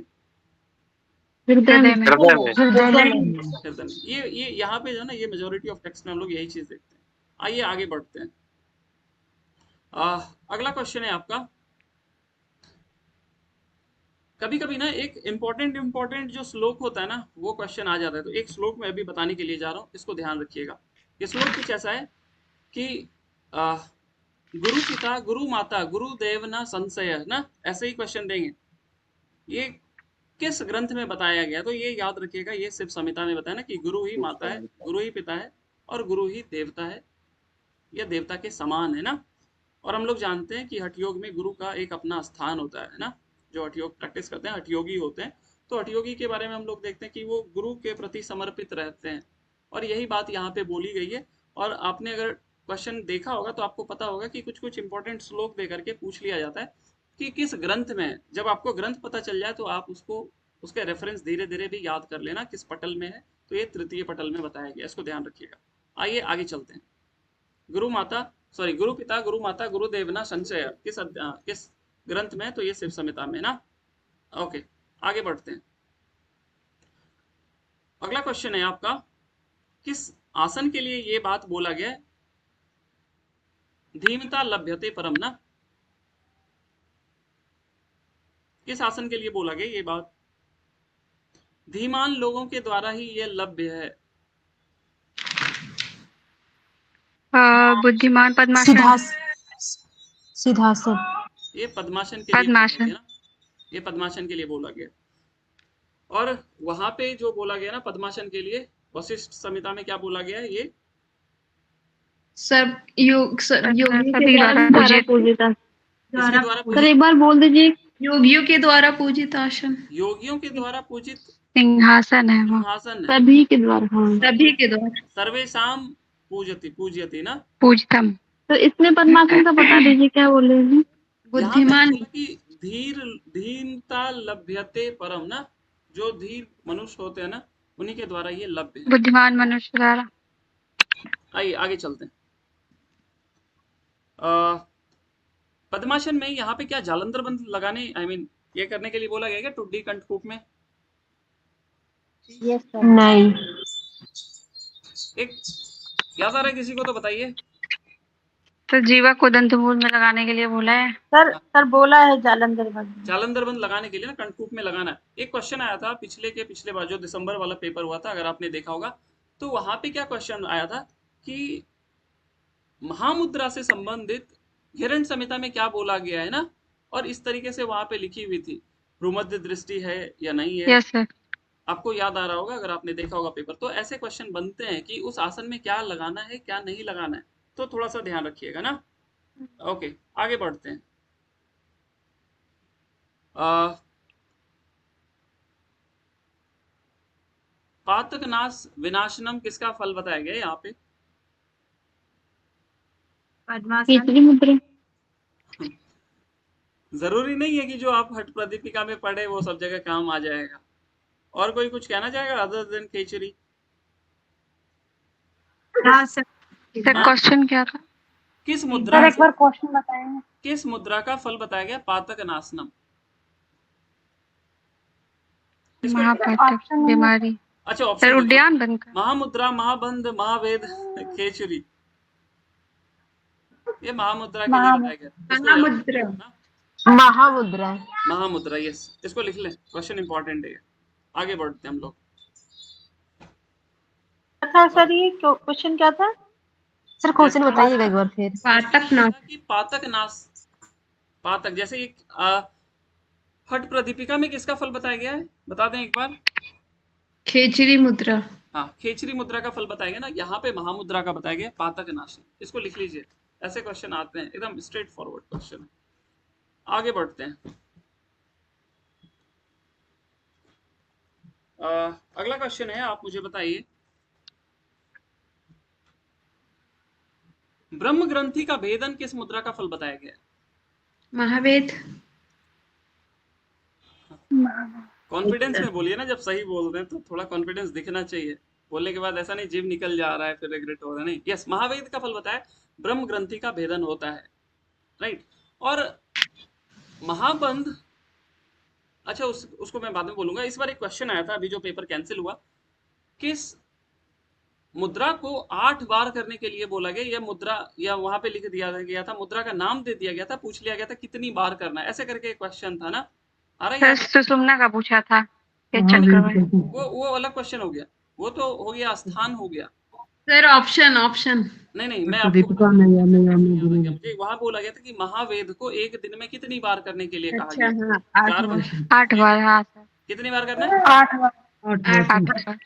हृदय में हृदय में हृदय में। ये यहाँ पे जो है ना ये मेजोरिटी ऑफ टेक्स्ट में हम लोग यही चीज देखते हैं। आइए आगे बढ़ते हैं। अगला क्वेश्चन है आपका। कभी कभी ना एक इम्पोर्टेंट जो श्लोक होता है ना वो क्वेश्चन आ जाता है, तो एक श्लोक मैं अभी बताने के लिए जा रहा हूँ, इसको ध्यान रखिएगा। ये श्लोक कुछ ऐसा है कि गुरु पिता गुरु माता गुरुदेव ना संशय ना, ऐसे ही क्वेश्चन देंगे। ये किस ग्रंथ में बताया गया? तो ये याद रखिएगा, ये शिव संहिता में बताया ना कि गुरु ही माता है, गुरु ही पिता है और गुरु ही देवता है, यह देवता के समान है ना। और हम लोग जानते हैं कि हठयोग में गुरु का एक अपना स्थान होता है ना। जो हठयोग प्रैक्टिस करते हैं हठयोगी होते हैं, तो हठयोगी के बारे में हम लोग देखते हैं कि वो गुरु के प्रति समर्पित रहते हैं, और यही बात यहाँ पे बोली गई है। और आपने अगर क्वेश्चन देखा होगा तो आपको पता होगा कि कुछ कुछ इंपॉर्टेंट श्लोक दे करके पूछ लिया जाता है कि किस ग्रंथ में है। जब आपको ग्रंथ पता चल जाए तो आप उसको उसके रेफरेंस धीरे धीरे भी याद कर लेना किस पटल में है। तो ये तृतीय पटल में बताया गया, इसको ध्यान रखिएगा। आइए आगे चलते हैं। गुरु पिता गुरु माता गुरुदेव ना संशय किस ग्रंथ में? तो ये शिव संहिता में ना। ओके, आगे बढ़ते हैं। अगला क्वेश्चन है आपका, किस आसन के लिए ये बात बोला गया? धीमता लभ्यते परम ना, किस आसन के लिए बोला गया ये बात? धीमान लोगों के द्वारा ही ये लभ्य है। बुद्धिमान पद्मासन सिद्धासन। ये पद्मासन के लिए बोला गया ना, ये पद्मासन के लिए बोला गया। और वहां पे जो बोला गया ना पद्मासन के लिए, वशिष्ठ संहिता में क्या बोला गया है? ये सब योग योगियों सभी द्वारा पूजित किसके द्वारा सर पूजित? एक बार बोल दीजिए। योगियों के द्वारा पूजित आसन, योगियों के द्वारा पूजित सिंहासन है वो, सिंहासन है। सभी के द्वारा। हाँ सभी के द्वारा। सर्वेशाम पूजति ना। पूजतम। तो इसमें पद्मासन का बता दीजिए क्या बोले हैं? बुद्धिमान धीनता लभ्यते परम ना, जो धीर मनुष्य होते हैं ना उन्हीं के द्वारा ये लभ्य है। बुद्धिमान मनुष्य द्वारा। आइए आगे चलते हैं। पद्मासन में यहाँ पे क्या जालंधर बंद लगाने ये करने के लिए बोला गया क्या टुड्डी कंठकूप में? नहीं। एक याद आ रहा है किसी को तो बताइए। तो जीवा को दंतमूल में लगाने के लिए बोला है। सर बोला है जालंधर बंद लगाने के लिए ना कंठकूप में लगाना है। एक क्वेश्चन आया था पिछले बार जो दिसंबर वाला पेपर हुआ था, अगर आपने देखा होगा तो वहां पे क्या क्वेश्चन आया था कि महामुद्रा से संबंधित हिरण्य संहिता में क्या बोला गया है ना, और इस तरीके से वहां पे लिखी हुई थी भ्रूमध्य दृष्टि है या नहीं है। Yes sir. आपको याद आ रहा होगा अगर आपने देखा होगा पेपर। तो ऐसे क्वेश्चन बनते हैं कि उस आसन में क्या लगाना है क्या नहीं लगाना है, तो थोड़ा सा ध्यान रखिएगा ना। ओके, आगे बढ़ते हैं। पातक नाश विनाशनम किसका फल बताया गया यहाँ पे? केसरी मुद्रा। जरूरी नहीं है कि जो आप हठ प्रदीपिका में पढ़े वो सब जगह काम आ जाएगा। और कोई कुछ कहना चाहेगा अदर देन केचरी? क्वेश्चन क्या था? किस मुद्रा एक बार क्वेश्चन बताएंगे? किस मुद्रा का फल बताया गया? पातक नाशनम। महापातक बीमारी। अच्छा, सर ऑप्शन उद्यान बंद कर। महामुद्रा, महाबंध, महावेद, केचरी। ये महामुद्रा के लिए बताया गया। महामुद्रा। महामुद्रा, यस, इसको लिख लें, क्वेश्चन इंपॉर्टेंट है। आगे बढ़ते हैं हम लोग। सर ये क्वेश्चन क्या था? सर क्वेश्चन बताइएगा एक बार फिर। पातक नाश। पातक नाश, पातक जैसे हट प्रदीपिका में किसका फल बताया गया है, बता दें एक बार। खेचरी मुद्रा। हाँ, खेचरी मुद्रा का फल बताया गया ना, यहाँ पे महामुद्रा का बताया गया पातक नाशनम। इसको लिख लीजिए, ऐसे क्वेश्चन आते हैं, एकदम स्ट्रेट फॉरवर्ड क्वेश्चन। आगे बढ़ते हैं। अगला क्वेश्चन है, आप मुझे बताइए, ब्रह्म ग्रंथि का भेदन किस मुद्रा का फल बताया गया है? महावेद। कॉन्फिडेंस में बोलिए ना, जब सही बोल रहे हैं तो थोड़ा कॉन्फिडेंस दिखना चाहिए। बोलने के बाद ऐसा नहीं जीभ निकल जा रहा है फिर रिग्रेट हो रहा है, नहीं। यस, महावेद का फल बताया, ब्रह्म ग्रंथि का भेदन होता है, राइट। और महाबंध, अच्छा उसको मैं बाद में बोलूंगा। इस बार एक क्वेश्चन आया था अभी जो पेपर कैंसिल हुआ, किस मुद्रा को 8 बार करने के लिए बोला गया, यह मुद्रा या वहां पे लिख दिया गया था, मुद्रा का नाम दे दिया गया था, पूछ लिया गया था कितनी बार करना है, ऐसे करके एक क्वेश्चन था ना, आ रहा है? सुषुम्ना का पूछा था वो अलग क्वेश्चन हो गया, वो तो हो गया स्थान हो गया। सर ऑप्शन नहीं मैं आपको मुझे वहां बोला गया था कि महावेद को एक दिन में कितनी बार करने के लिए कहा गया? 4 बार। 8 बार। हाँ सर, कितनी बार करना है? 8 बार।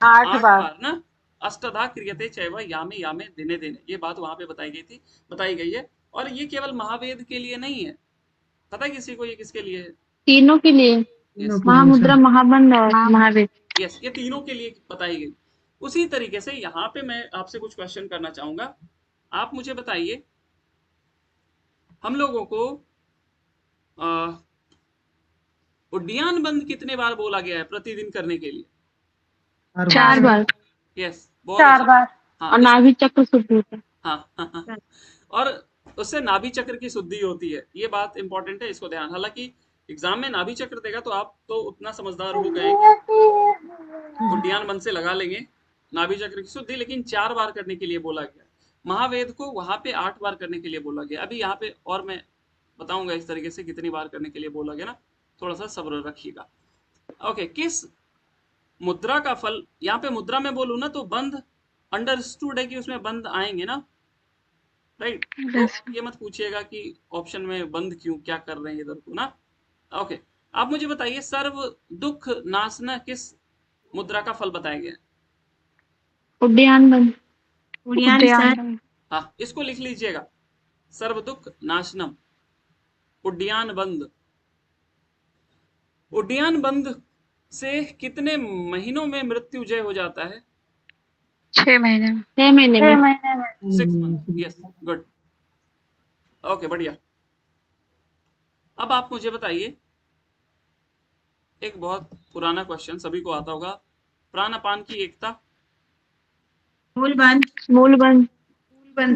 8 बार ना। अष्टधा क्रियते चैव यामे यामे दिने दिने, ये बात वहां पे बताई गई है। और ये केवल महावेद के लिए नहीं है, पता है किसी को ये किसके लिए है? तीनों के लिए, महामुद्रा, महाबंध और महावेद। यस, ये तीनों के लिए बताई गई। उसी तरीके से यहाँ पे मैं आपसे कुछ क्वेश्चन करना चाहूंगा। आप मुझे बताइए, हम लोगों को उड्डयन बंद कितने बार बोला गया है प्रतिदिन करने के लिए? 4 बार। यस, 4 बार। और नाभि चक्र शुद्धि होता है। हाँ और उससे नाभि चक्र की शुद्धि होती है, ये बात इंपॉर्टेंट है, इसको ध्यान। हालांकि एग्जाम में नाभि चक्र देगा तो आप तो उतना समझदार हो गए कि उड्डयन बंद से लगा लेंगे नाभि चक्र की शुद्धि, लेकिन 4 बार करने के लिए बोला गया। महावेद को वहां पे 8 बार करने के लिए बोला गया। अभी यहाँ पे और मैं बताऊंगा इस तरीके से कितनी बार करने के लिए बोला गया ना, थोड़ा सा सब्र रखिएगा। ओके, किस मुद्रा का फल, यहाँ पे मुद्रा में बोलूँ ना तो बंध अंडरस्टूड है कि उसमें बंध आएंगे ना, राइट। तो ये मत पूछिएगा कि ऑप्शन में बंध क्यों, क्या कर रहे हैं इधर को ना। ओके, आप मुझे बताइए, सर्व दुख नाशना किस मुद्रा का फल बताया गया? उड्डयन बंद। हाँ, इसको लिख लीजिएगा, सर्व दुख नाशनम, उड्डयन बंद। उड्डयन बंद से कितने महीनों में मृत्यु जय हो जाता है? 6 महीने में। 6 महीने में। 6 मंथ। Yes, good. ओके, बढ़िया। अब आप मुझे बताइए, एक बहुत पुराना क्वेश्चन सभी को आता होगा, प्राण अपान की एकता? मूलबंध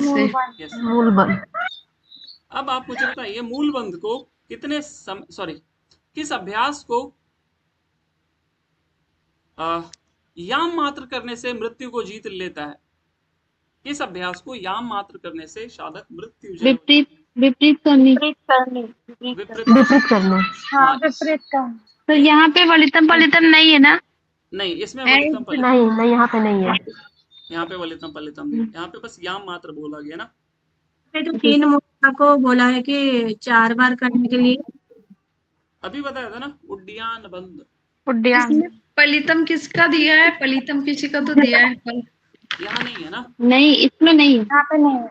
से। यस, मूलबंध। अब आप मुझे बताइए, मूलबंध को किस अभ्यास को याम मात्र करने से मृत्यु को जीत लेता है? किस अभ्यास को याम मात्र करने से साधक मृत्यु विपरीत करनी। विपरीत करना। हाँ, विपरीत करना। तो यहाँ पे वलितम पलितम नहीं है ना? नहीं, इसमें वलितम पलितम नहीं यहाँ पे नहीं है। यहाँ पे वलितम पलितम नहीं, यहाँ पे बस याम मात्र बोला गया ना। तो 3 मुद्रा को बोला है कि 4 बार करने के लिए। अभी बताया था ना, उड्डयन बंद। उड्डयन। पलितम किसका दिया है? पलितम किसी का तो दिया है फल। यहाँ नहीं है ना? नहीं, इसमें नहीं है। यहाँ पे नहीं है।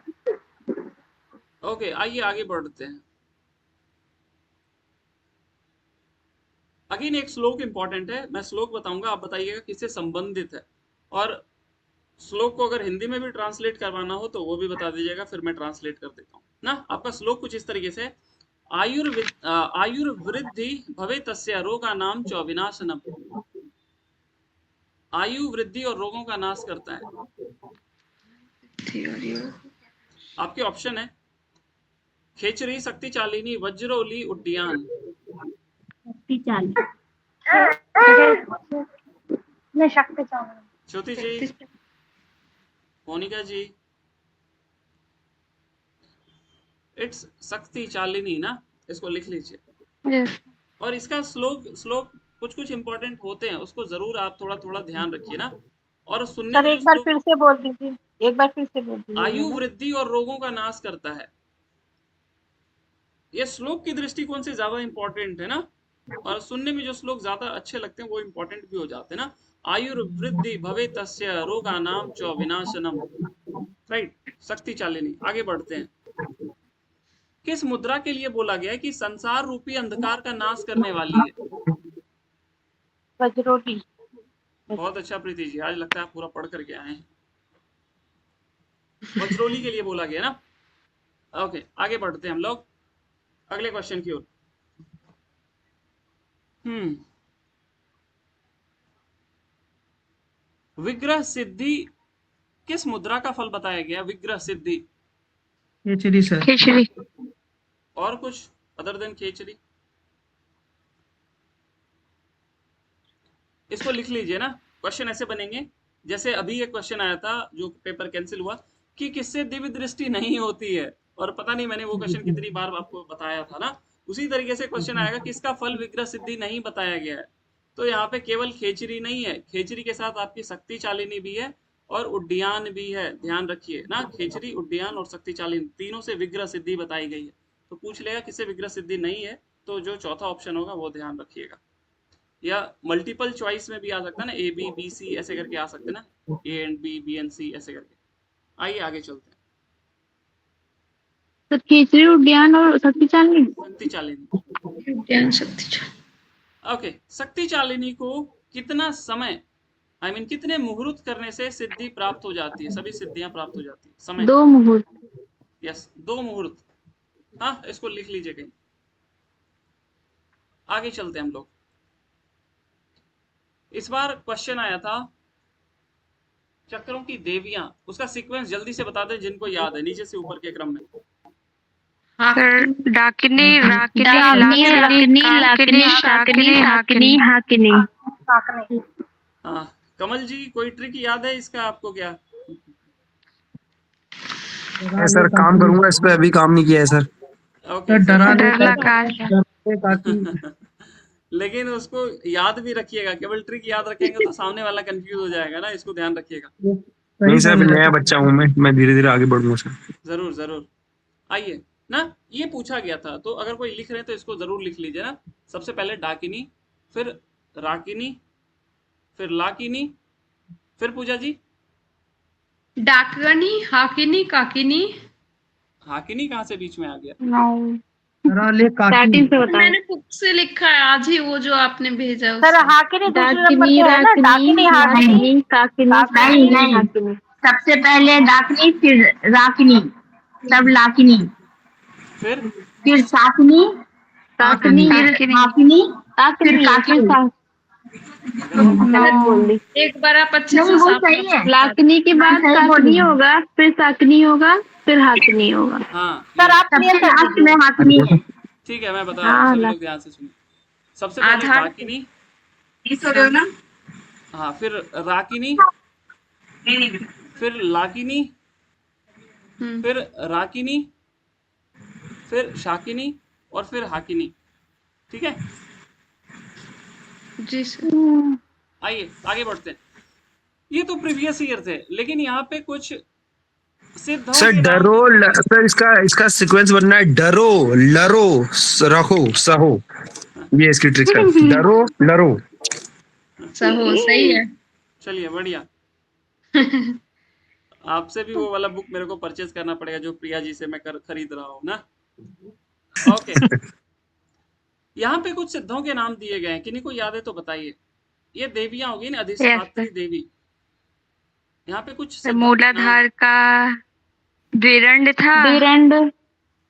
ओके, आइए आगे बढ़ते हैं। अगेन एक श्लोक इंपॉर्टेंट है, मैं श्लोक बताऊंगा, आप बताइएगा किससे संबंधित है। और श्लोक को अगर हिंदी में भी ट्रांसलेट करवाना हो तो वो भी बता दीजिएगा, फिर मैं ट्रांसलेट कर देता हूँ ना। आपका श्लोक कुछ इस तरीके से, आयुर्वृद्धि भवे तस्य रोगा नाम च विनाशनम। आयु वृद्धि और रोगों का नाश करता है। आपके ऑप्शन है खेचरी, शक्ति चालिनी, वज्रोली, उड्डयन। शक्ति चालिनी। ज्योति जी, मोनिका जी, इट्स शक्ति चालिनी ना, इसको लिख लीजिए। और इसका श्लोक कुछ इंपॉर्टेंट होते हैं, उसको जरूर आप थोड़ा ध्यान रखिए ना। और सुनने सर एक बार फिर से बोल दीजिए, आयु वृद्धि और रोगों का नाश करता है। ये श्लोक की दृष्टिकोण से ज्यादा इंपॉर्टेंट है ना, और सुनने में जो श्लोक ज्यादा अच्छे लगते हैं वो इंपॉर्टेंट भी हो जाते हैं ना। आयुर्वृद्धि भवे तस्य रोगानाम च विनाशनम, राइट। शक्ति चालिनी। आगे बढ़ते हैं। किस मुद्रा के लिए बोला गया है कि संसार रूपी अंधकार का नाश करने वाली है? वज्रोली। बहुत अच्छा प्रीति जी, आज लगता है आप पूरा पढ़ करके आए हैं। वज्रोली के लिए बोला गया ना। ओके, आगे बढ़ते हैं हम लोग अगले क्वेश्चन की ओर। विग्रह सिद्धि किस मुद्रा का फल बताया गया? विग्रह सिद्धि। खेचरी सर। खिचड़ी। और कुछ अदर देन खेचरी? इसको लिख लीजिए ना। क्वेश्चन ऐसे बनेंगे जैसे अभी एक क्वेश्चन आया था जो पेपर कैंसिल हुआ कि किससे दिव्य दृष्टि नहीं होती है, और पता नहीं मैंने वो क्वेश्चन कितनी बार आपको बताया था ना। उसी तरीके से क्वेश्चन आएगा किसका फल विग्रह सिद्धि नहीं बताया गया है। तो यहाँ पे केवल खेचरी नहीं है, खेचरी के साथ आपकी शक्ति चालिनी भी है और उड्डयन भी है। ध्यान रखिए ना, खेचरी, उड्डयन और शक्ति चालिनी तीनों से विग्रह सिद्धि बताई गई है। तो पूछ लेगा किससे विग्रह सिद्धि नहीं है, तो जो चौथा ऑप्शन होगा वो ध्यान रखिएगा। या मल्टीपल चॉइस में भी आ सकता है ना, ए बी बी सी ऐसे करके आ सकते हैं ना, A and B, B and C ऐसे करके। आइए आगे चलते हैं। तो खिचड़ी, उद्यान और शक्ति चालिनी। शक्ति चालिनी। उद्यान शक्ति चालिनी। ओके, शक्ति चालिनी को कितना समय, आई मीन कितने मुहूर्त करने से सिद्धि प्राप्त हो जाती है? सभी सिद्धियां प्राप्त हो जाती है। समय 2 मुहूर्त। यस, 2 मुहूर्त। हाँ, इसको लिख लीजिए कहीं। आगे चलते हैं हम लोग। इस बार क्वेश्चन आया था चक्रों की देवियां, उसका सीक्वेंस जल्दी से बता दें जिनको याद है, नीचे से ऊपर के क्रम में। सर डाकिनी, राकिनी, लाकिनी, लाकिनी, शाकिनी, हाकिनी, हाकिनी। हाँ, कमल जी कोई ट्रिक याद है इसका आपको क्या? मैं सर काम करूंगा इस पे, अभी काम नहीं किया है सर। ओके, डराने लेकिन उसको याद भी रखिएगा, केवल ट्रिक याद रखेंगे तो सामने वाला कंफ्यूज हो जाएगा ना, इसको ध्यान रखिएगा। नहीं सर, अभी नया बच्चा हूँ मैं धीरे धीरे आगे बढ़ूंगा सर। जरूर जरूर। आइए ना, ये पूछा गया था तो अगर कोई लिख रहे हैं तो इसको जरूर लिख लीजिए ना। सबसे पहले डाकिनी, फिर राकिनी, फिर लाकिनी, फिर पूजा जी डाकगनी, हाकिनी, काकिनी। हाकिनी कहाँ से बीच में आ गया? स्टार्टिंग से बताएं। मैंने बुक से लिखा है आज ही, वो जो आपने भेजा सर हाकिनी दूसरे नंबर पे है ना, डाकिनी, हाकिनी, नहीं नहीं, सबसे पहले डाकिनी, फिर राकिनी, तब लाकिनी, फिर साकिनी, काकिनी, फिर हाकिनी, फिर काकिनी। एक बार आप अच्छे से वो सही है। लाकिनी के बाद काकिनी होगा, फिर साकिनी होगा, फिर हाकिनी होगा। हाँ, सर आप लास्ट में हाकिनी है। ठीक है, मैं बता रहा हूँ, सभी लोग ध्यान से सुनिए। सबसे पहले डाकिनी, हाँ, फिर राकिनी, फिर लाकिनी, फिर राकिनी, फिर शाकिनी और फिर हाकिनी। ठीक है जी सर। आइए आगे बढ़ते हैं। ये तो प्रीवियस ईयर थे, लेकिन यहाँ पे कुछ सिद्धों सर के डरो, सर इसका सीक्वेंस बनना है डरो, लरो, रहो, सहो। ये इसकी ट्रिक है, डरो, लरो, सहो। सही है। चलिए बढ़िया। आपसे भी वो वाला बुक मेरे को परचेज करना पड़ेगा जो प्रिया जी से मैं खरीद रहा हूँ ना। ओके, यहाँ पे कुछ सिद्धों के नाम दिए गए हैं, किन्हीं को याद है तो बताइए। ये देवियां होगी ना, अधिष्ठात्री देवी। यहाँ पे कुछ मूलाधार का द्विरंड था, द्विरंड,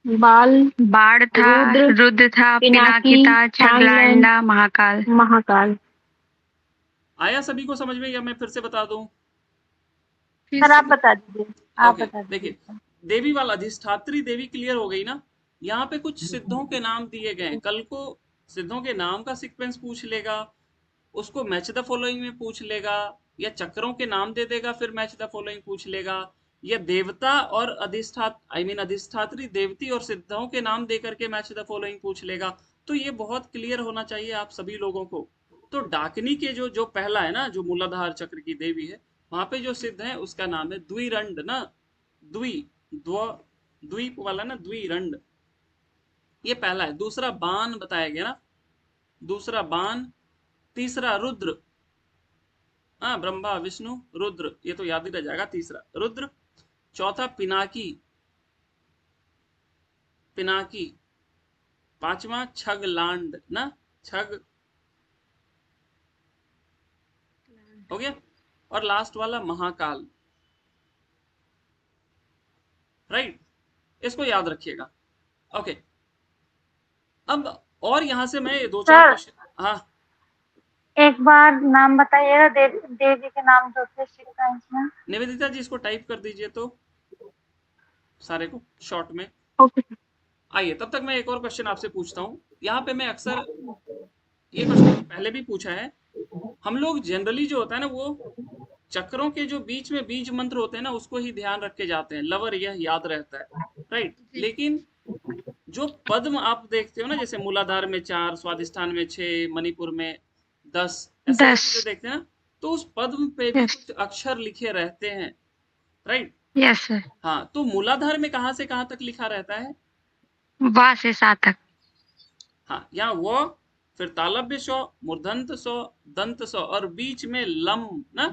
बाल, बाढ़ था, रुद्र था, पिनाकी था, छगलांडा, महाकाल। महाकाल। आया सभी को समझ में, या मैं फिर से बता दूं? सर आप बता दीजिए, आप बता दीजिए। देखिए, देवी वाला अधिष्ठात्री देवी क्लियर हो गई ना। यहाँ पे कुछ सिद्धों के नाम दिए गए हैं। कल को सिद्धों के नाम का सीक्वेंस पूछ लेगा, उसको मैच द फॉलोइंग में पूछ लेगा, या चक्रों के नाम दे देगा फिर मैच द फॉलोइंग पूछ लेगा, या देवता और अधिष्ठात्री देवती और सिद्धों के नाम दे करके मैच द फॉलोइंग पूछ लेगा। तो ये बहुत क्लियर होना चाहिए आप सभी लोगों को। तो डाकिनी के जो पहला है ना, जो मूलाधार चक्र की देवी है, वहां पे जो सिद्ध है उसका नाम है द्विरंड ना, द्वीप वाला ना, द्विरंड। ये पहला है। दूसरा बाण बताया गया ना, दूसरा बाण, तीसरा रुद्र, हाँ ब्रह्मा विष्णु रुद्र, ये तो याद ही रह जाएगा, तीसरा रुद्र, चौथा पिनाकी, पिनाकी, पांचवा छगलांड ना, छग हो गया, और लास्ट वाला महाकाल, राइट। इसको याद रखिएगा। ओके, अब और यहां से मैं दो चार क्वेश्चन, हाँ एक बार नाम बताइएगा देवी के नाम जो थे सीक्वेंस में। निवेदिता जी इसको टाइप कर दीजिए तो सारे को शॉर्ट में। ओके। आइए तब तक मैं एक और क्वेश्चन आपसे पूछता हूँ। यहाँ पे मैं अक्सर ये क्वेश्चन पहले भी पूछा है, हम लोग जनरली जो होता है ना वो चक्रों के जो बीच में बीज मंत्र होते हैं ना उसको ही ध्यान रख के जाते हैं, लवर यह याद रहता है, राइट। लेकिन जो पद्म आप देखते हो ना, जैसे मूलाधार में 4, स्वादिष्ठान में 6, मणिपुर में 10, ऐसे देखते हैं ना, तो उस पद्म पे भी कुछ अक्षर लिखे रहते हैं, राइट। Yes sir. हाँ, तो मूलाधार में कहाँ से कहाँ तक लिखा रहता है? वा से सा तक। हाँ, यहाँ वो, फिर तालव्य सौ, मूर्धन्त सौ, दंत सौ और बीच में लम ना।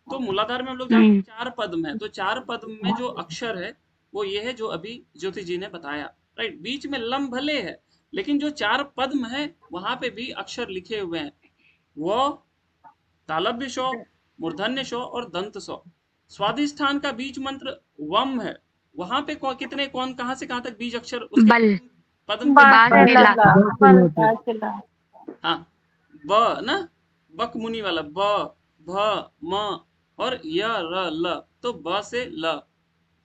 तो मूलाधार में हम लोग जानते हैं 4 पद्म है, तो 4 पद्म में जो अक्षर है वो ये है जो अभी ज्योति जी ने बताया, राइट। बीच में लम भले है लेकिन जो 4 पद्म है वहां पे भी अक्षर लिखे हुए हैं, वो तालव्य सौ, मूर्धन्य सौ और दंत सौ। स्वादिष्ठान का बीज मंत्र वम है, वहां पे कितने कौन कहां से कहां तक बीज अक्षर उसके बल पद्म हाँ, ब ना, बक मुनि वाला ब, भ, म और य, र, ल, तो ब से ल,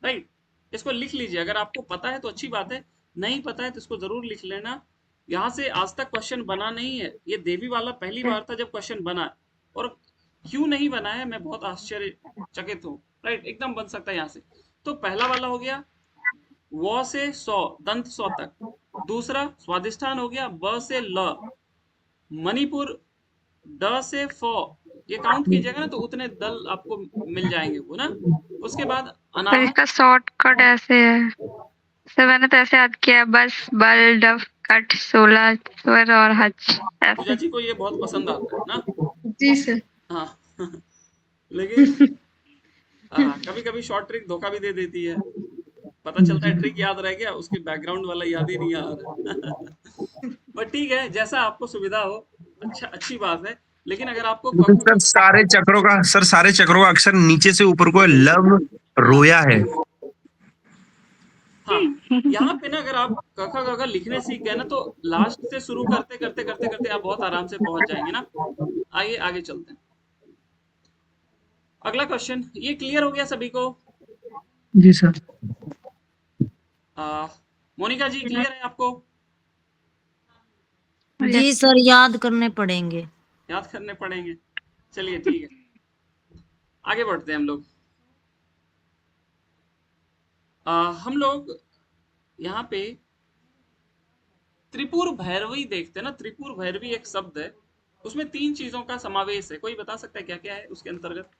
राइट। इसको लिख लीजिए, अगर आपको पता है तो अच्छी बात है, नहीं पता है तो इसको जरूर लिख लेना। यहाँ से आज तक क्वेश्चन बना नहीं है, ये देवी वाला पहली बार था जब क्वेश्चन बना, और क्यों नहीं बना है मैं बहुत आश्चर्यचकित हूँ, राइट। एकदम बन सकता है यहाँ से। तो पहला वाला हो गया व से सौ, दंत सौ तक। दूसरा स्वादिष्ठान हो गया ब से ल, मणिपुर ड से फ, ये काउंट कीजिएगा ना तो उतने दल आपको मिल जाएंगे वो ना। उसके बाद सर इसका शॉर्टकट ऐसे है सर, मैंने तो ऐसे याद किया, बस बल डफ कट 16 स्वर और हज पूजा जी को ये बहुत पसंद आता है ना। जी सर। हाँ लेकिन कभी कभी शॉर्ट ट्रिक धोखा भी दे देती है, पता चलता है ट्रिक याद रह गया, उसके बैकग्राउंड वाला याद ही नहीं आ रहा पर ठीक है, जैसा आपको सुविधा हो, अच्छा अच्छी बात है। लेकिन अगर आपको सर सारे चक्रों का अक्षर नीचे से ऊपर को लव रोया है। हाँ, यहाँ पे ना अगर आप क ख ग घ लिखने सीख गए ना तो लास्ट से शुरू करते करते करते करते आप बहुत आराम से पहुंच जाएंगे ना। आइए आगे चलते हैं। अगला क्वेश्चन, ये क्लियर हो गया सभी को? जी सर। मोनिका जी क्लियर है आपको? जी सर, याद करने पड़ेंगे। याद करने पड़ेंगे, चलिए ठीक है, आगे बढ़ते हैं हम लोग। हम लोग यहाँ पे त्रिपुर भैरवी देखते हैं ना। त्रिपुर भैरवी एक शब्द है, उसमें 3 चीजों का समावेश है। कोई बता सकता है क्या क्या है उसके अंतर्गत?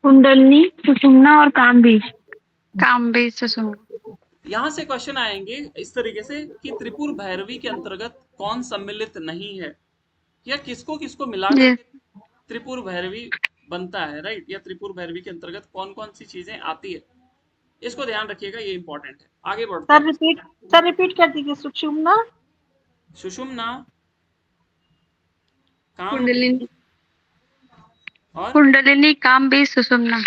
कुंडलनी, सुषुम्ना और कामबीज। कामबीज सुषुम्ना। यहाँ से क्वेश्चन आएंगे इस तरीके से कि त्रिपुर भैरवी के अंतर्गत कौन सम्मिलित नहीं है, या किसको किसको मिलाकर त्रिपुर भैरवी बनता है, राइट। या त्रिपुर भैरवी के अंतर्गत कौन कौन सी चीजें आती है, इसको ध्यान रखिएगा, ये इंपॉर्टेंट है। आगे बढ़ते हैं। सर रिपीट कर दीजिए। सुषुम्ना, सुषुम्ना, कुंडलिनी और कुंडलिनी, कामबीज, सुषुम्ना।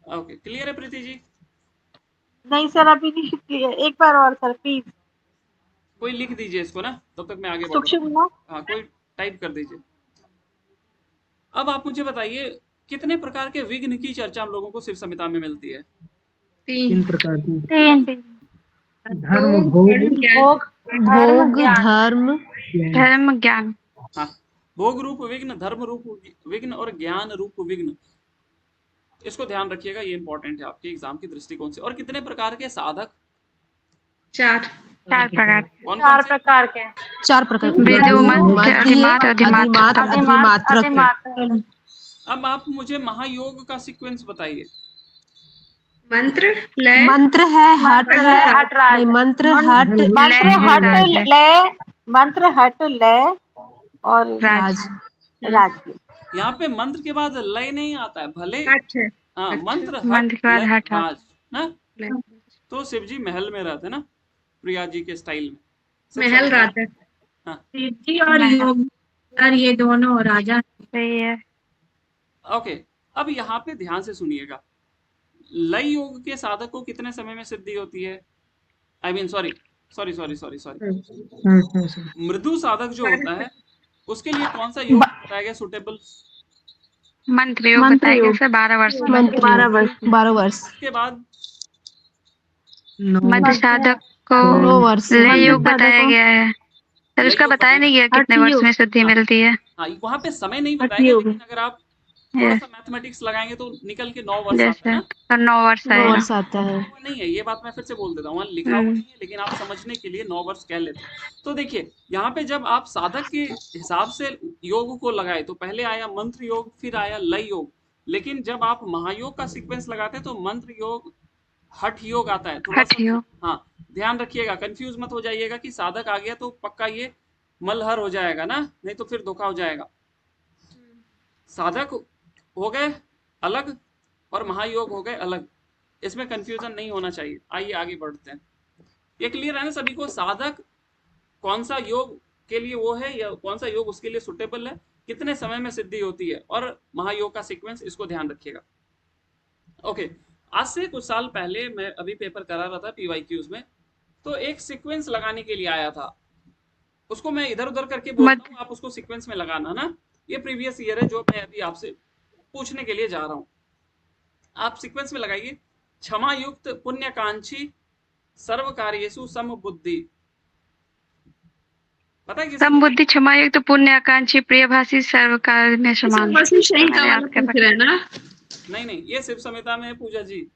ओके, क्लियर है प्रीति जी? नहीं सर अभी नहीं क्लियर, एक बार और सर प्लीज। कोई लिख दीजिए इसको ना, तब तक मैं आगे बढ़। सुषुम्ना, हाँ, कोई टाइप कर दीजिए। अब आप मुझे बताइए कितने प्रकार के विघ्न की चर्चा हम लोगों को शिव संहिता में मिलती है? 3 प्रकार की। 3 धर्म, भोग, धर्म ज्ञान। हाँ, भोग रूप विघ्न, धर्म रूप विघ्न और ज्ञान रूप विघ्न। इसको ध्यान रखिएगा, ये इंपॉर्टेंट है आपके एग्जाम की दृष्टिकोण से। और कितने प्रकार के साधक? 4 प्रकार। कौन 4 प्रकार के। 4 प्रकार। अब आप मुझे महायोग का सीक्वेंस बताइए। मंत्र, लय, मंत्र है हट, हटराज। मंत्र हट, मंत्र हट लय, और राज। राज। यहाँ पे मंत्र के बाद लय नहीं आता है, भले हट है। हाँ अच्छा। मंत्र हट मंत्र के बाद लय हट राज ना। तो शिव जी महल में रहते ना, प्रिया जी के स्टाइल में। शिव महल समझना। राजा। हाँ शिव जी और महल। योग और ये दोनों राजा। सही है। ओके, अब यहाँ पे ध्यान से सुनिएगा। लय योग के साधक को कितने समय में सिद्धि होती है? आई मीन सॉरी, मृदु साधक जो होता है उसके लिए कौन सा योग बताया गया सुटेबल? मंत्र योग बताया गया सर, 12 वर्ष में। मंत्र 12 वर्ष। उसके बाद मध्य साधक को 9 वर्ष। लय योग बताया गया है सर, उसका बताया नहीं गया कितने वर्ष में सिद्धि मिलती है। हाँ वहाँ पे समय नहीं बताया गया, लेकिन अगर आप थोड़ा सा मैथमेटिक्स लगाएंगे तो निकल के 9 वर्ष आता है ना। तो 9 वर्ष 9 आएगा। वर्ष आता है। वो नहीं है, ये बात मैं फिर से बोल देता हूँ, वहाँ लिखा हुआ नहीं है, लेकिन आप समझने के लिए 9 वर्ष कह लेते हैं। तो देखिए यहाँ पे जब आप साधक के हिसाब से योग को लगाए तो पहले आया मंत्र योग, फिर आया लय योग। लेकिन जब आप महायोग का सीक्वेंस लगाते हैं तो मंत्र योग, हठ योग आता है। थोड़ा हठ सा योग। हाँ ध्यान रखिएगा, कंफ्यूज मत हो जाइएगा कि साधक आ गया तो पक्का ये मलहर हो जाएगा ना, नहीं तो फिर धोखा हो जाएगा। साधक हो गए अलग और महायोग हो गए अलग, इसमें कंफ्यूजन नहीं होना चाहिए। आइए आगे बढ़ते हैं। ये क्लियर है ना सभी को? साधक कौन सा योग के लिए वो है या कौन सा योग उसके लिए सुटेबल है, कितने समय में सिद्धि होती है, और महायोग का सीक्वेंस, इसको ध्यान रखिएगा। ओके, आज से कुछ साल पहले मैं अभी पेपर करा रहा था PYQs में, तो एक सीक्वेंस लगाने के लिए आया था। उसको मैं इधर उधर करके बोलता हूँ, आप उसको सीक्वेंस में लगाना ना। ये प्रीवियस ईयर है जो मैं अभी आपसे पूछने के लिए जा रहा हूँ। आप सीक्वेंस में लगाइए। क्षमा युक्त पुण्यकांक्षी सर्व कार्येषु समबुद्धि। पता है किसको? समबुद्धि, क्षमा युक्त, पुण्य आकांक्षी, प्रियभाषी, सर्व कार्य में समान। संहिता वाला पूछ रहे हैं ना? नहीं, ये शिव संहिता में है पूजा जी।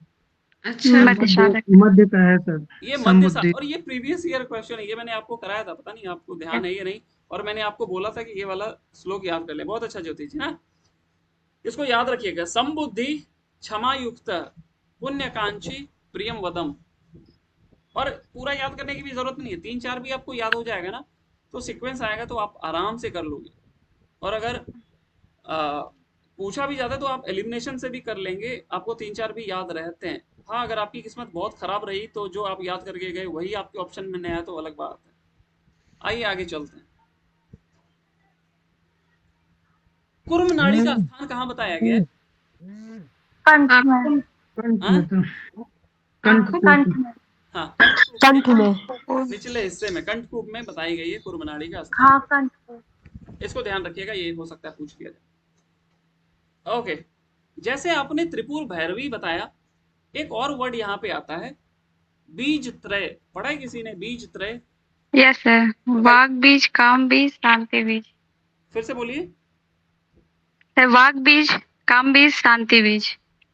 अच्छा। मध्य साधक। मध्य का है सर। ये मध्य साधक, और ये प्रीवियस ईयर क्वेश्चन है, ये मैंने आपको कराया था, पता नहीं आपको ध्यान है या नहीं। और मैंने आपको बोला था कि ये वाला श्लोक याद कर ले। बहुत अच्छा ज्योति जी ना, इसको याद रखिएगा। समबुद्धि, क्षमा युक्त, पुण्यकांक्षी, प्रियम वदम। और पूरा याद करने की भी जरूरत नहीं है, 3-4 भी आपको याद हो जाएगा ना, तो सीक्वेंस आएगा तो आप आराम से कर लोगे। और अगर पूछा भी जाता है तो आप एलिमिनेशन से भी कर लेंगे, आपको 3-4 भी याद रहते हैं। हाँ अगर आपकी किस्मत बहुत खराब रही तो जो आप याद करके गए वही आपके ऑप्शन में नहीं आया तो अलग बात है। आइए आगे चलते हैं। कुर्म नाड़ी का स्थान कहाँ बताया गया है? कंठ में। हाँ कंठ में, निचले हिस्से में, कंठकूप में बताई गई है कुर्म नाड़ी का स्थान। हाँ कंठ। इसको ध्यान रखिएगा, ये हो सकता है पूछ लिया जाए। ओके, जैसे आपने त्रिपुर भैरवी बताया, एक और वर्ड यहाँ पे आता है बीज त्रय। पढ़ा है किसी ने बीज त्रय? यस सर, वाग बीज, काम बीज, शांति बीज। फिर से बोलिए। वाग बीज, काम बीज, शांति बीज।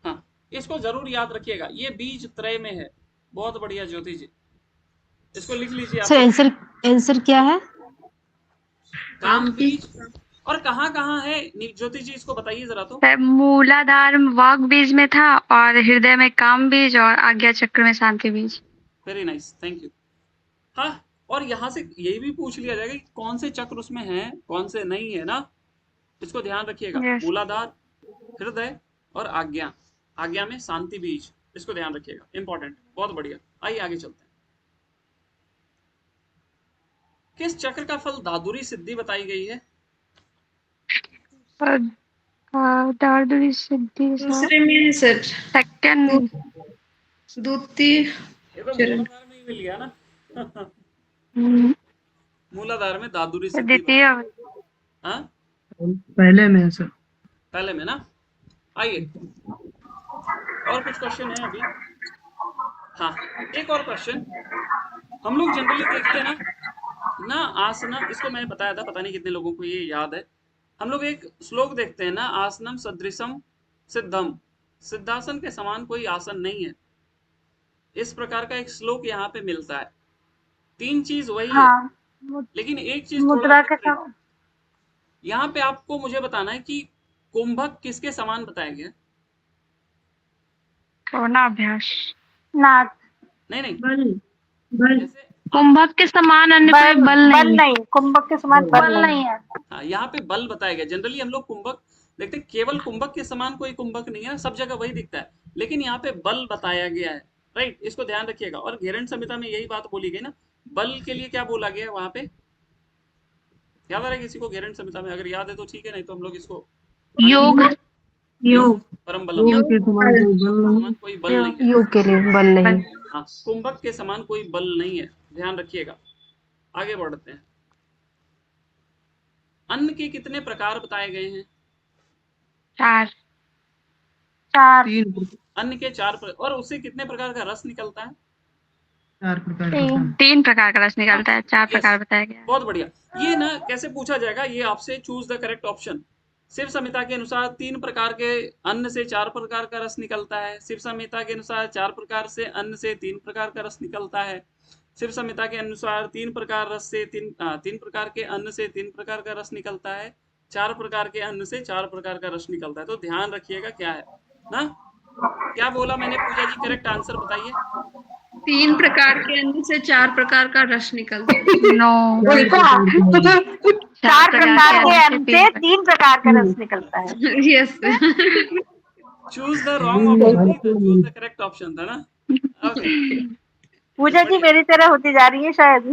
हाँ इसको जरूर याद रखिएगा, ये बीज त्रय में है। बहुत बढ़िया ज्योति जी, इसको लिख लीजिए। सर आंसर क्या है? काम बीज। और कहाँ है ज्योति जी, इसको बताइए जरा तो। मूलाधार वाग बीज में था, और हृदय में काम बीज, और आज्ञा चक्र में शांति बीज। Very nice, thank you. हाँ, और यहाँ से यही भी पूछ लिया जाएगा कि कौन से चक्र उसमें हैं, कौन से नहीं है ना, इसको ध्यान रखिएगा। मूलाधार, हृदय और आज्ञा में शांति बीज, इसको ध्यान रखिएगा, इंपॉर्टेंट। बहुत बढ़िया, आइए आगे चलते हैं। किस चक्र का फल दादुरी सिद्धि बताई गई है? दादुरी सिद्धि दूसरे में है सर, सेकंड, द्वितीय ये तो मूलाधार में ही मिल गया ना। मूलाधार में दादुरी सिद्धि। द्वितीय। हाँ पहले में है सर। पहले में ना। आइए और कुछ क्वेश्चन है अभी। हाँ एक और क्वेश्चन, हम लोग जनरली देखते हैं ना आसना, इसको मैंने बताया था, पता नहीं कितने लोगों को ये याद है। हम लोग एक श्लोक देखते हैं ना, आसनम सदृशम सिद्धम, सिद्धासन के समान कोई आसन नहीं है। इस प्रकार का एक श्लोक यहाँ पे मिलता है। 3 चीज वही है, लेकिन एक चीज मुद्रा के थोड़ा यहाँ पे आपको मुझे बताना है कि कुंभक किसके समान बताया गया? कोणाभ्यास। नाथ। नहीं बल। जैसे कुंभक के समान अन्य पर बल बल नहीं। नहीं, कुंभक के समान बल बल नहीं। नहीं है। हाँ, यहाँ पे बल बताया गया। जनरली हम लोग कुंभक देखते हैं, केवल कुंभक के समान कोई कुंभक नहीं है, सब जगह वही दिखता है, लेकिन यहाँ पे बल बताया गया है, राइट। इसको ध्यान रखिएगा। और घेरंड संहिता में यही बात बोली गई ना, बल के लिए क्या बोला गया है वहां पे, याद आ रहा है किसी को घेरंड संहिता में? अगर याद है तो ठीक है, नहीं तो हम लोग इसको योग। योग परम बलम, योग के समान कोई बल नहीं। समान कोई बल नहीं है। योग के लिए बल नहीं। हाँ, कुंभक के समान कोई बल नहीं है, ध्यान रखिएगा। आगे बढ़ते हैं। अन्न के कितने प्रकार बताए गए हैं? 4। 4 3 अन्न के 4 और उससे कितने प्रकार का रस निकलता है? 4 प्रकार के 3 प्रकार का रस निकलता है, 4 Yes. प्रकार बताया गया है। बहुत बढ़िया। ये ना कैसे पूछा जाएगा, ये आपसे choose the correct option. Shiva Samhita के अनुसार 3 प्रकार के अन्न से 4 प्रकार का रस निकलता है। शिव संहिता के अनुसार 4 प्रकार से अन्न से 3 प्रकार का रस निकलता है। शिव संहिता के अनुसार 3 प्रकार रस से 3 प्रकार के अन्न से 3 प्रकार का रस निकलता है। 4 प्रकार के अन्न से 4 प्रकार का रस निकलता है। तो ध्यान रखिएगा क्या है ना, क्या बोला मैंने पूजा जी, करेक्ट आंसर बताइए। 3 प्रकार के अन्न से 4 प्रकार का रस निकलता है। नो, वही तो, 4 प्रकार के अन्न से 3 प्रकार का रस निकलता है। Yes choose the wrong option, choose the correct option था ना। ओके, पूजा जी मेरी तरह होती जा रही है शायद।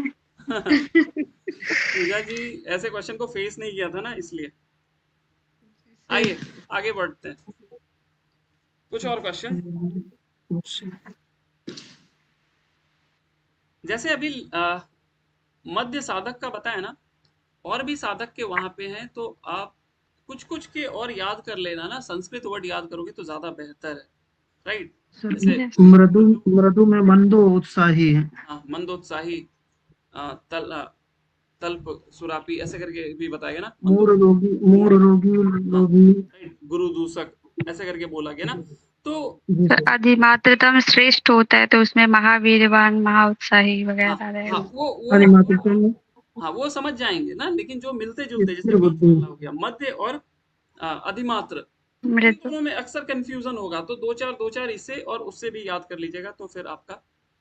पूजा जी ऐसे क्वेश्चन को फेस नहीं किया था ना, इसलिए। आइए आगे बढ़ते हैं। कुछ और क्वेश्चन? जैसे अभी मध्य साधक का बताया ना, और भी साधक के वहां पे हैं, तो आप कुछ कुछ के और याद कर लेना ना, संस्कृत वर्ड याद करोगे तो ज्यादा बेहतर है, राइट। जैसे मृदु मृदु में मंदो उत्साही है। हाँ, मंदोत्साही, तल्प सुरापी, ऐसे करके भी बताएगा ना। मूर रोगी लोभी। गुरु दूषक, ऐसे करके बोला गया ना। तो अधिमात्रतम श्रेष्ठ होता है, तो उसमें महावीरवान, महाउत्साही वगैरह रहेगा। हाँ, वो समझ जाएंगे ना, लेकिन जो मिलते जुलते, जैसे बीच वाला हो गया मध्य और अधिमात्र, दोनों में अक्सर कंफ्यूजन होगा। तो 2-4 इससे और उससे भी याद कर लीजिएगा, तो फिर आपका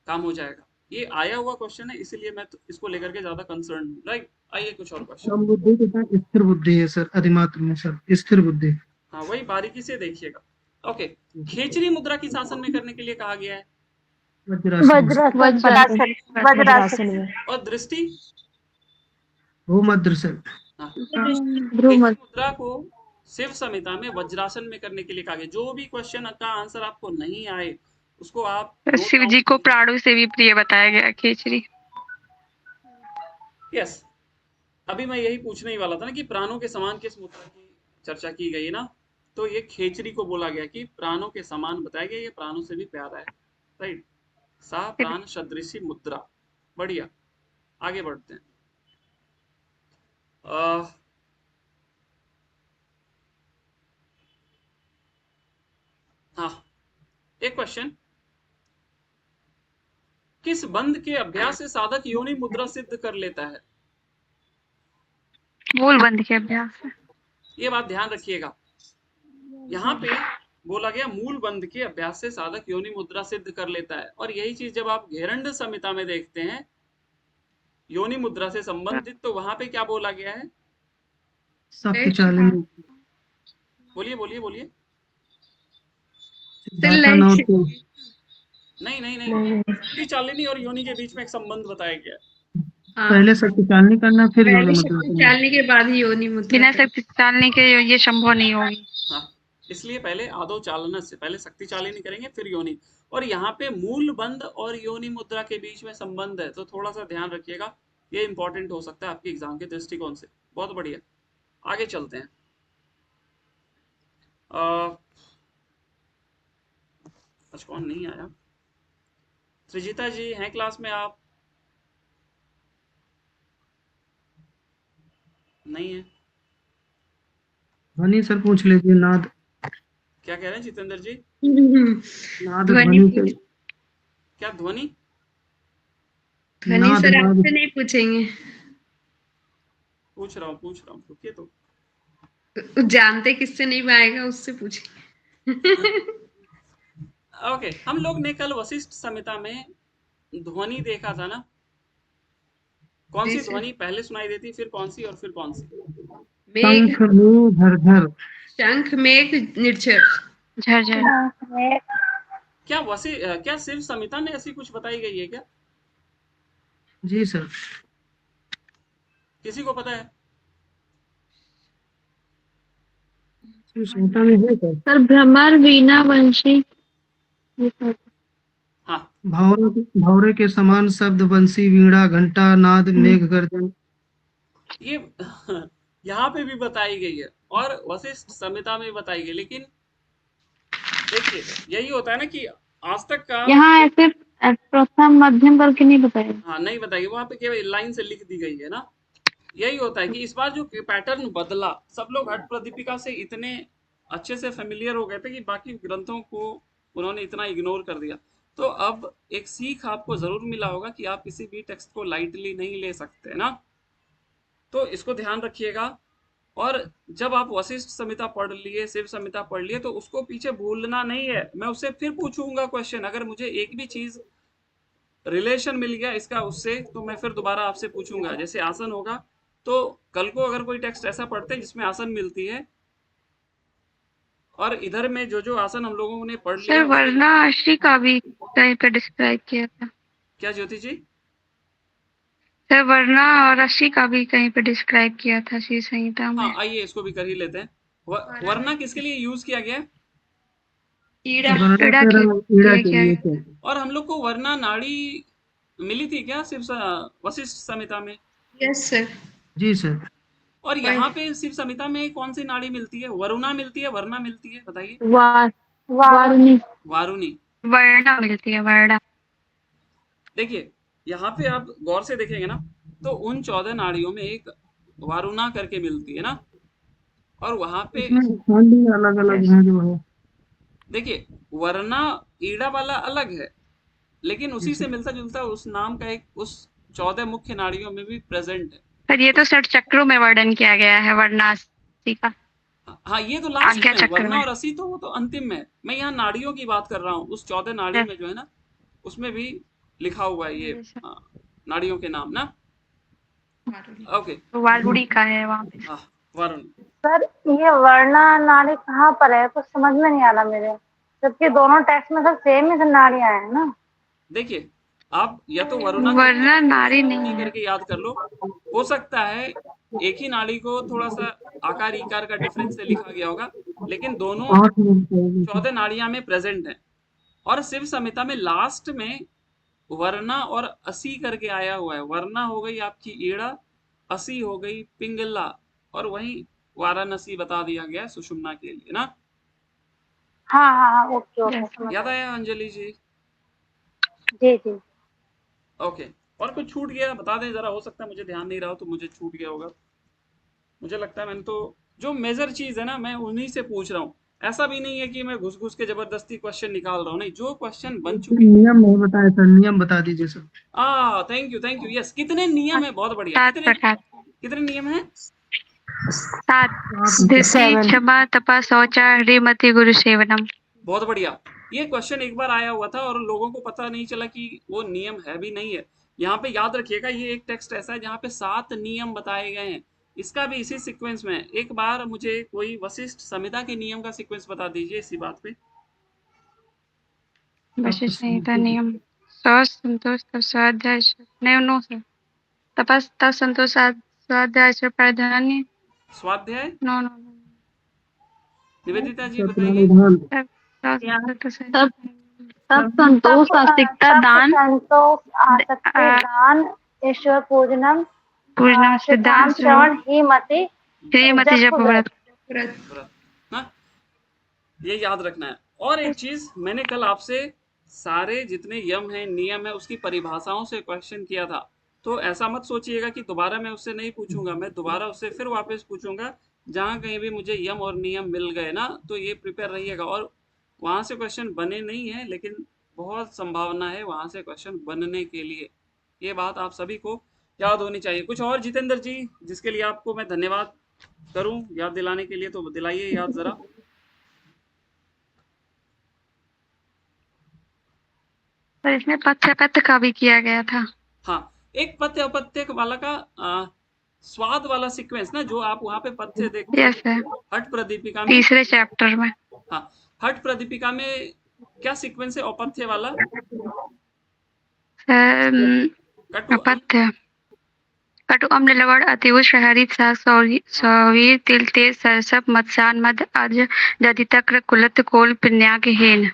काम हो जाएगा। ये आया हुआ क्वेश्चन है, इसीलिए मैं तो इसको लेकर के ज्यादा कंसर्न हूँ, राइट। आइए कुछ और क्वेश्चन। बुद्धि के साथ स्थिर बुद्धि है सर, अधिमात्र में सर स्थिर बुद्धि। हाँ, वही बारीकी से देखिएगा। ओके, खेचरी मुद्रा की शासन में करने के लिए कहा गया है। वज्रासन। और दृष्टि, भूमध्य सर। खेचरी मुद्रा को शिव संहिता में वज्रासन में करने के लिए कहा गया। जो भी क्वेश्चन का आंसर आपको नहीं आए, उसको आप शिव जी को प्राणों से भी प्रिय बताया गया खेचरी। यस, अभी मैं यही पूछने ही वाला था ना कि प्राणों के समान किस मुद्रा की चर्चा की गई ना, तो ये खेचरी को बोला गया कि प्राणों के समान बताया गया, ये प्राणों से भी प्यारा है, राइट। सा प्राण सदृशी मुद्रा। बढ़िया, आगे बढ़ते हैं। हाँ, एक क्वेश्चन, किस बंध के अभ्यास से साधक योनि मुद्रा सिद्ध कर लेता है? मूल बंध के अभ्यास से। ये बात ध्यान रखिएगा, यहाँ पे बोला गया मूल बंध के अभ्यास से साधक योनि मुद्रा सिद्ध कर लेता है। और यही चीज जब आप घेरंड संहिता में देखते हैं योनि मुद्रा से संबंधित, तो वहां पे क्या बोला गया है? बोलिए बोलिए बोलिए। नहीं, शक्ति चालिनी और योनि के बीच में एक संबंध बताया गया है। पहले शक्ति चालनी करना, फिर योनि मुद्रा। चालनी के बाद ही योनि मुद्रा। बिना शक्ति चालनी के ये संभव नहीं होगी। हाँ, इसलिए पहले आदो चालना से पहले शक्ति चालिनी करेंगे, फिर योनि। और यहाँ पे मूल बंध और योनि मुद्रा के बीच में संबंध है, तो थोड़ा सा ध्यान रखिएगा, ये इंपॉर्टेंट हो सकता है आपके एग्जाम के दृष्टिकोण से। बहुत बढ़िया, आगे चलते हैं। आज कौन नहीं आया? सृजिता जी हैं क्लास में? आप नहीं है? ध्वनि सर पूछ लीजिए। नाद क्या कह रहे हैं जितेंद्र जी? नाद ध्वनि क्या ध्वनि? ध्वनि सर आपसे नहीं पूछेंगे। पूछ रहा हूँ, रुकिए तो। जानते किससे नहीं पाएगा, उससे पूछेंगे। ओके, हम लोग ने कल वशिष्ठ संहिता में ध्वनि देखा था ना, कौन जी सी सर। ध्वनि पहले सुनाई देती, फिर कौन सी और फिर कौन सी? मेघ, शंख में झरझर। शंख, मेघ, निर्झर। झरझर। क्या सिर्फ समिता में ऐसी कुछ बताई गई है क्या? जी सर। किसी को पता है? संहिता में है सर। सर भ्रमर, वीणा, वंशी। हाँ, भौरे के समान शब्द, बंसी, वीणा, घंटा, नाद, मेघ गर्जन। ये यहाँ पे भी बताई गई है और वशिष्ठ संहिता में भी बताई गई, लेकिन देखिए यही होता है ना कि आज तक का यहाँ ऐसे प्रथम मध्यम करके नहीं बताया। हाँ नहीं बताई, वहां पे केवल लाइन से लिख दी गई है ना। यही होता है कि इस बार जो पैटर्न बदला, सब लोग हट प्रदीपिका से इतने अच्छे से फेमिलियर हो गए थे कि बाकी ग्रंथों को उन्होंने इतना इग्नोर कर दिया। तो अब एक सीख आपको जरूर मिला होगा कि आप किसी भी टेक्स्ट को लाइटली नहीं ले सकते ना, तो इसको ध्यान रखिएगा। और जब आप वशिष्ठ संहिता पढ़ लिए, शिव संहिता पढ़ लिए, तो उसको पीछे भूलना नहीं है। मैं उससे फिर पूछूंगा क्वेश्चन, अगर मुझे एक भी चीज रिलेशन मिल गया इसका उससे, तो मैं फिर दोबारा आपसे पूछूंगा। जैसे आसन होगा, तो कल को अगर कोई टेक्स्ट ऐसा पढ़ते हैं जिसमें आसन मिलती है, और इधर में जो जो आसन हम लोगों ने पढ़ लिया सर वर्णा आश्री का भी कहीं पे डिस्क्राइब किया था। क्या ज्योति जी? सर वर्णा और आश्री का भी कहीं पे डिस्क्राइब किया था शिव संहिता में। हाँ, आइए इसको भी कर ही लेते हैं। वरना किसके लिए यूज किया गया है? ईड़ा। ईड़ा के लिए सर। और हम लोग को वरना नाड़ी मिली थी क्या सिर्फ वशिष्ठ संहिता में? Yes sir. जी सर। और यहाँ पे शिव संहिता में कौन सी नाड़ी मिलती है? वरुणा मिलती है, वरना मिलती है, बताइए। वारुणी। वारुणी। वर्णा मिलती है, वर्णा। देखिए यहाँ पे आप गौर से देखेंगे ना, तो उन 14 नाड़ियों में एक वारुणा करके मिलती है ना, और वहां पे इसमें अलग अलग है जो है। देखिए वरना ईड़ा वाला अलग है, लेकिन उसी से मिलता जुलता उस नाम का एक उस 14 मुख्य नाड़ियों में भी प्रेजेंट है। सर ये तो षट चक्रों में वर्णन किया गया है वर्णासी का। हाँ, ये तो लास्ट आज्ञा में, चक्र वरना में। और असी तो वो तो अंतिम में। मैं यहाँ नाड़ियों की बात कर रहा हूँ, उस 14 नाड़ी में जो है ना, उसमें भी लिखा हुआ है ये नाड़ियों के नाम ना। ओके, वारुणी का है वहाँ पे। हाँ वरुण। सर ये वर्णा नाड़ी कहाँ पर है, कुछ समझ में नहीं आ रहा मेरे, जबकि दोनों टेक्स्ट में सब सेम ही नाड़ियां हैं ना। देखिए आप या तो वरुणा वर्णा नाड़ी नहीं है। करके याद कर लो, हो सकता है एक ही नाड़ी को थोड़ा सा आकार इकार का डिफरेंस से लिखा गया होगा, लेकिन दोनों 14 नाड़ियां में प्रेजेंट है। और शिव संहिता में लास्ट में वरना और असी करके आया हुआ है। वरना हो गई आपकी ईड़ा, असी हो गई पिंगला, और वही वाराणसी बता दिया गया सुषुम्ना के लिए ना। हाँ हाँ हाँ, ओके ओके, समझ याद गई। आया अंजलि जी? जी जी। ओके, और कुछ छूट गया बता दें जरा, हो सकता है मुझे ध्यान नहीं रहा हो तो मुझे छूट गया होगा। मुझे लगता है मैंने तो जो मेजर चीज है ना, मैं उन्हीं से पूछ रहा हूँ। ऐसा भी नहीं है कि मैं घुस घुस के जबरदस्ती क्वेश्चन निकाल रहा हूँ, नहीं, जो क्वेश्चन बन चुके। नियम नहीं बताया सर, नियम बता दीजिए सर। Thank you, yes. कितने नियम है? बहुत बढ़िया। कितने नियम है? 7। धृति, क्षमा, तपा, शौचा, ह्रीमति, गुरु सेवनम। बहुत बढ़िया। ये क्वेश्चन एक बार आया हुआ था और लोगों को पता नहीं चला कि वो नियम है भी नहीं है। यहाँ पे याद रखिएगा, ये एक टेक्स्ट ऐसा है जहाँ पे 7 नियम बताए गए हैं। इसका भी इसी सीक्वेंस में। एक बार मुझे कोई वशिष्ठ संहिता के नियम का सीक्वेंस बता दीजिए इसी बात पे। वशिष्ठ संहिता नियम: स्व संतोष तब स्वाध्याय नहीं, नो सर। तपस तब संतोष स्वाध्याय से प्राधान्य। स्वाध्याय नो नो। निवेदिता जी बताइए। तब संतोष, आस्तिकता, दान, संतोष, आसक्ति, दान, ईश्वर पूजनम, पूजनम, सिद्धांत श्रवण, हीमति, जप, व्रत। ना, ये याद रखना है। और एक चीज, मैंने कल आपसे सारे जितने यम है, नियम है, उसकी परिभाषाओं से क्वेश्चन किया था। तो ऐसा मत सोचिएगा कि दोबारा मैं उससे नहीं पूछूंगा। मैं दोबारा उससे फिर वापस पूछूंगा। जहां कहीं भी मुझे यम और नियम मिल गए ना, तो ये प्रिपेयर रहिएगा। और वहां से क्वेश्चन बने नहीं है, लेकिन बहुत संभावना है वहां से क्वेश्चन बनने के लिए। ये बात आप सभी को याद होनी चाहिए। कुछ और जितेंद्र जी, जिसके लिए आपको मैं धन्यवाद करूं याद दिलाने के लिए, तो दिलाइए याद जरा। पर इसमें पथ का भी किया गया था। हाँ, एक पथ्य अपथ्य वाला का स्वाद वाला सीक्वेंस ना, जो आप वहां पे पथ्य देखो यस सर, हट प्रदीपिका में। तीसरे चैप्टर में। हाँ, हट प्रदीपिका में क्या सीक्वेंस है अपथ्य वाला? कटु अपथ्य, कटु अम्ल लवण अति उच्च हरित साग सौवीर तिल तेज सरसप मत्स्यान मद अज दधि तक्र कुलत कोल पिन्याग हेन।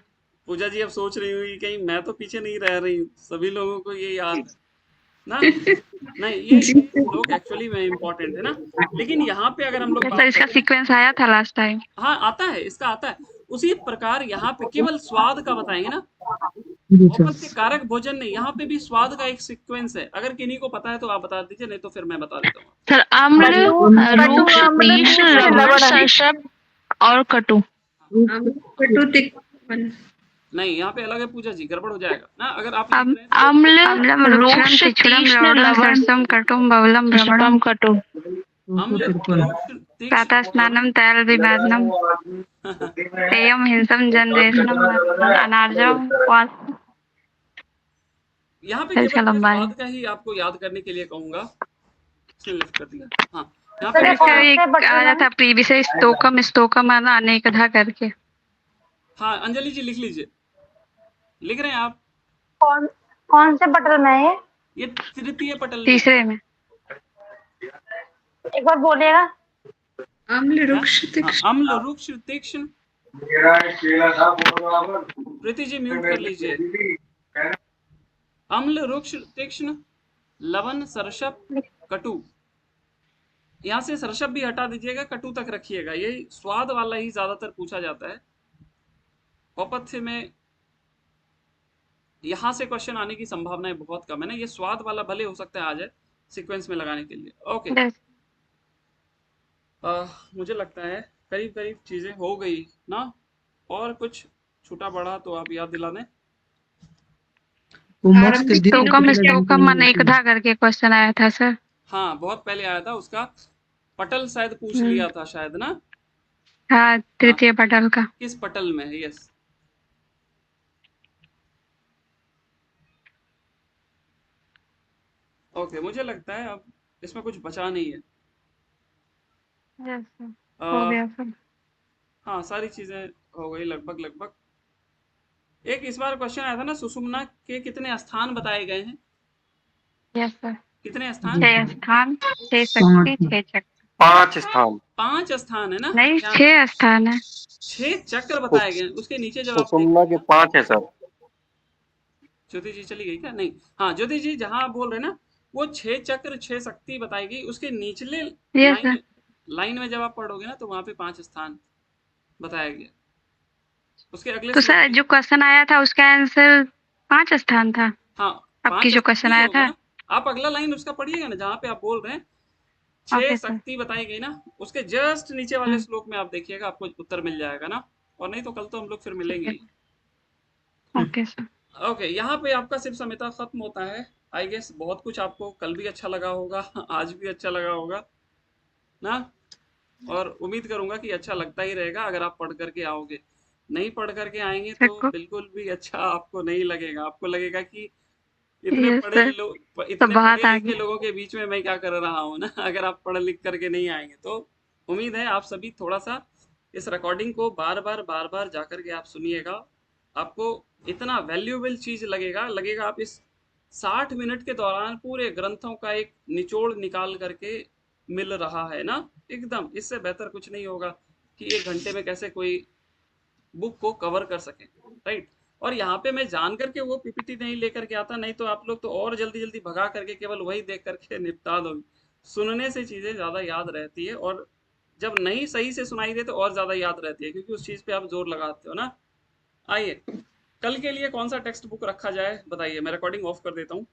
पूजा जी अब सोच रही हुई कहीं मैं तो पीछे नहीं रह रही हूँ, सभी लोगों को ये याद है ना? नहीं, ये लोग एक्चुअली में इम्पोर्टेंट है ना, लेकिन यहाँ पे अगर हम लोग सर इसका सीक्वेंस आया था लास्ट टाइम। हाँ आता है, इसका आता है। उसी प्रकार यहाँ पे केवल स्वाद का बताएंगे ना, अपत्य कारक भोजन नहीं, यहाँ पे भी स्वाद का एक सीक्वेंस है। अगर किन्हीं को पता है तो आप बता दीजिए, नहीं तो फिर मैं बता देता हूँ। सर अम्ल, रूक्ष, तीक्ष्ण, लवण, सरसप और कटु। कटु तिक्तपन नहीं, यहाँ पे अलग है पूजा जी, गड़बड़ हो जाएगा ना अगर आप अम्ल, रूक्ष, तीक्ष्ण, लवण, सरसम कटुम बवलम रमणम कटु। प्रातः स्नानम तैल विमादनम पेयम हिंसम जनरेशनम अनार्जम। यहाँ पे केवल मैं स्वाद का ही आपको याद करने के लिए कहूंगा। इसने लिफ्ट कर दिया। हाँ, यहाँ पे आया था प्रीवियस स्तोकम स्तोकम अनेकधा करके। हाँ अंजलि जी लिख लीजिए, लिख रहे हैं आप? कौन से पटल में है ये तृतीय पटल, तीसरे में। एक बार बोलिएगा। अम्ल रूक्ष तीक्ष्ण। अम्ल रूक्ष तीक्ष्ण। प्रीति जी म्यूट कर लीजिए। अम्ल रूक्ष तीक्ष्ण लवण सरसप कटु। यहाँ से सरसप भी हटा दीजिएगा, कटु तक रखिएगा। यही स्वाद वाला ही ज्यादातर पूछा जाता है औपथ्य में। यहाँ से क्वेश्चन आने की संभावनाएं बहुत कम है ना, ये स्वाद वाला भले हो सकता है आ जाए सीक्वेंस में लगाने के लिए। ओके मुझे लगता है करीब करीब चीजें हो गई ना, और कुछ छूटा बड़ा तो आप याद दिला दें। स्तोकम अनेकधा करके क्वेश्चन आया था सर। हाँ बहुत पहले आया था, उसका पटल शायद पूछ लिया था शायद ना। हाँ तृतीय पटल का किस पटल में है? यस ओके मुझे लगता है अब इसमें कुछ बचा नहीं है। यस सर हो गया सर। हाँ सारी चीजें हो गई लगभग लगभग। एक इस बार क्वेश्चन आया था ना, सुषुम्ना के कितने स्थान बताए गए हैं? यस सर कितने स्थान? 6 स्थान, 6 शक्ति, 6 चक्र। 5 स्थान। 5 स्थान है ना? नहीं 6 स्थान है। 6 चक्र बताए गए। उसके नीचे जब आप सुषुम्ना के 5 है सर। ज्योति जी चली गई क्या? नहीं, हाँ ज्योति जी जहां आप बोल रहे हैं ना, वो 6 चक्र 6 शक्ति बताई गई। उसके निचले लाइन में जब आप पढ़ोगे ना तो वहां पे 5 स्थान बताया गया। उसके अगले तो सर जो क्वेश्चन आया था उसका आंसर 5 स्थान था। हाँ आपकी जो क्वेश्चन आया था, आप अगला लाइन उसका पढ़िएगा ना, जहाँ पे आप बोल रहे हैं 6 शक्ति बताई गई ना, उसके जस्ट नीचे वाले श्लोक में आप देखिएगा, आपको उत्तर मिल जाएगा ना। और नहीं तो कल तो हम लोग फिर मिलेंगे। Okay sir. ओके यहाँ पे आपका सिर्फ समिता खत्म होता है। आई गेस बहुत कुछ आपको कल भी अच्छा लगा होगा, आज भी अच्छा लगा होगा ना, और उम्मीद करूंगा कि अच्छा लगता ही रहेगा अगर आप पढ़ करके आओगे। नहीं पढ़ करके आएंगे तो बिल्कुल भी अच्छा आपको नहीं लगेगा। आपको लगेगा कि इतने पढ़े लिखे लोगों के बीच में मैं क्या कर रहा हूँ ना, अगर आप पढ़ लिख करके नहीं आएंगे तो। उम्मीद है आप सभी थोड़ा सा इस रिकॉर्डिंग को बार बार जाकर के आप सुनिएगा। आपको इतना वैल्यूएबल चीज लगेगा आप इस 60 मिनट के दौरान पूरे ग्रंथों का एक निचोड़ निकाल करके मिल रहा है ना। एकदम इससे बेहतर कुछ नहीं होगा कि 1 घंटे में कैसे कोई बुक को कवर कर सके, राइट। और यहाँ पे मैं जान करके वो पीपीटी नहीं लेकर के आता, नहीं तो आप लोग तो और जल्दी भगा करके केवल वही देख करके निपटा दो। सुनने से चीजें ज्यादा याद रहती है, और जब नहीं सही से सुनाई दे तो और ज्यादा याद रहती है, क्योंकि उस चीज पे आप जोर लगाते हो ना। आइए कल के लिए कौन सा टेक्स्ट बुक रखा जाए बताइए, मैं रिकॉर्डिंग ऑफ कर देता हूँ।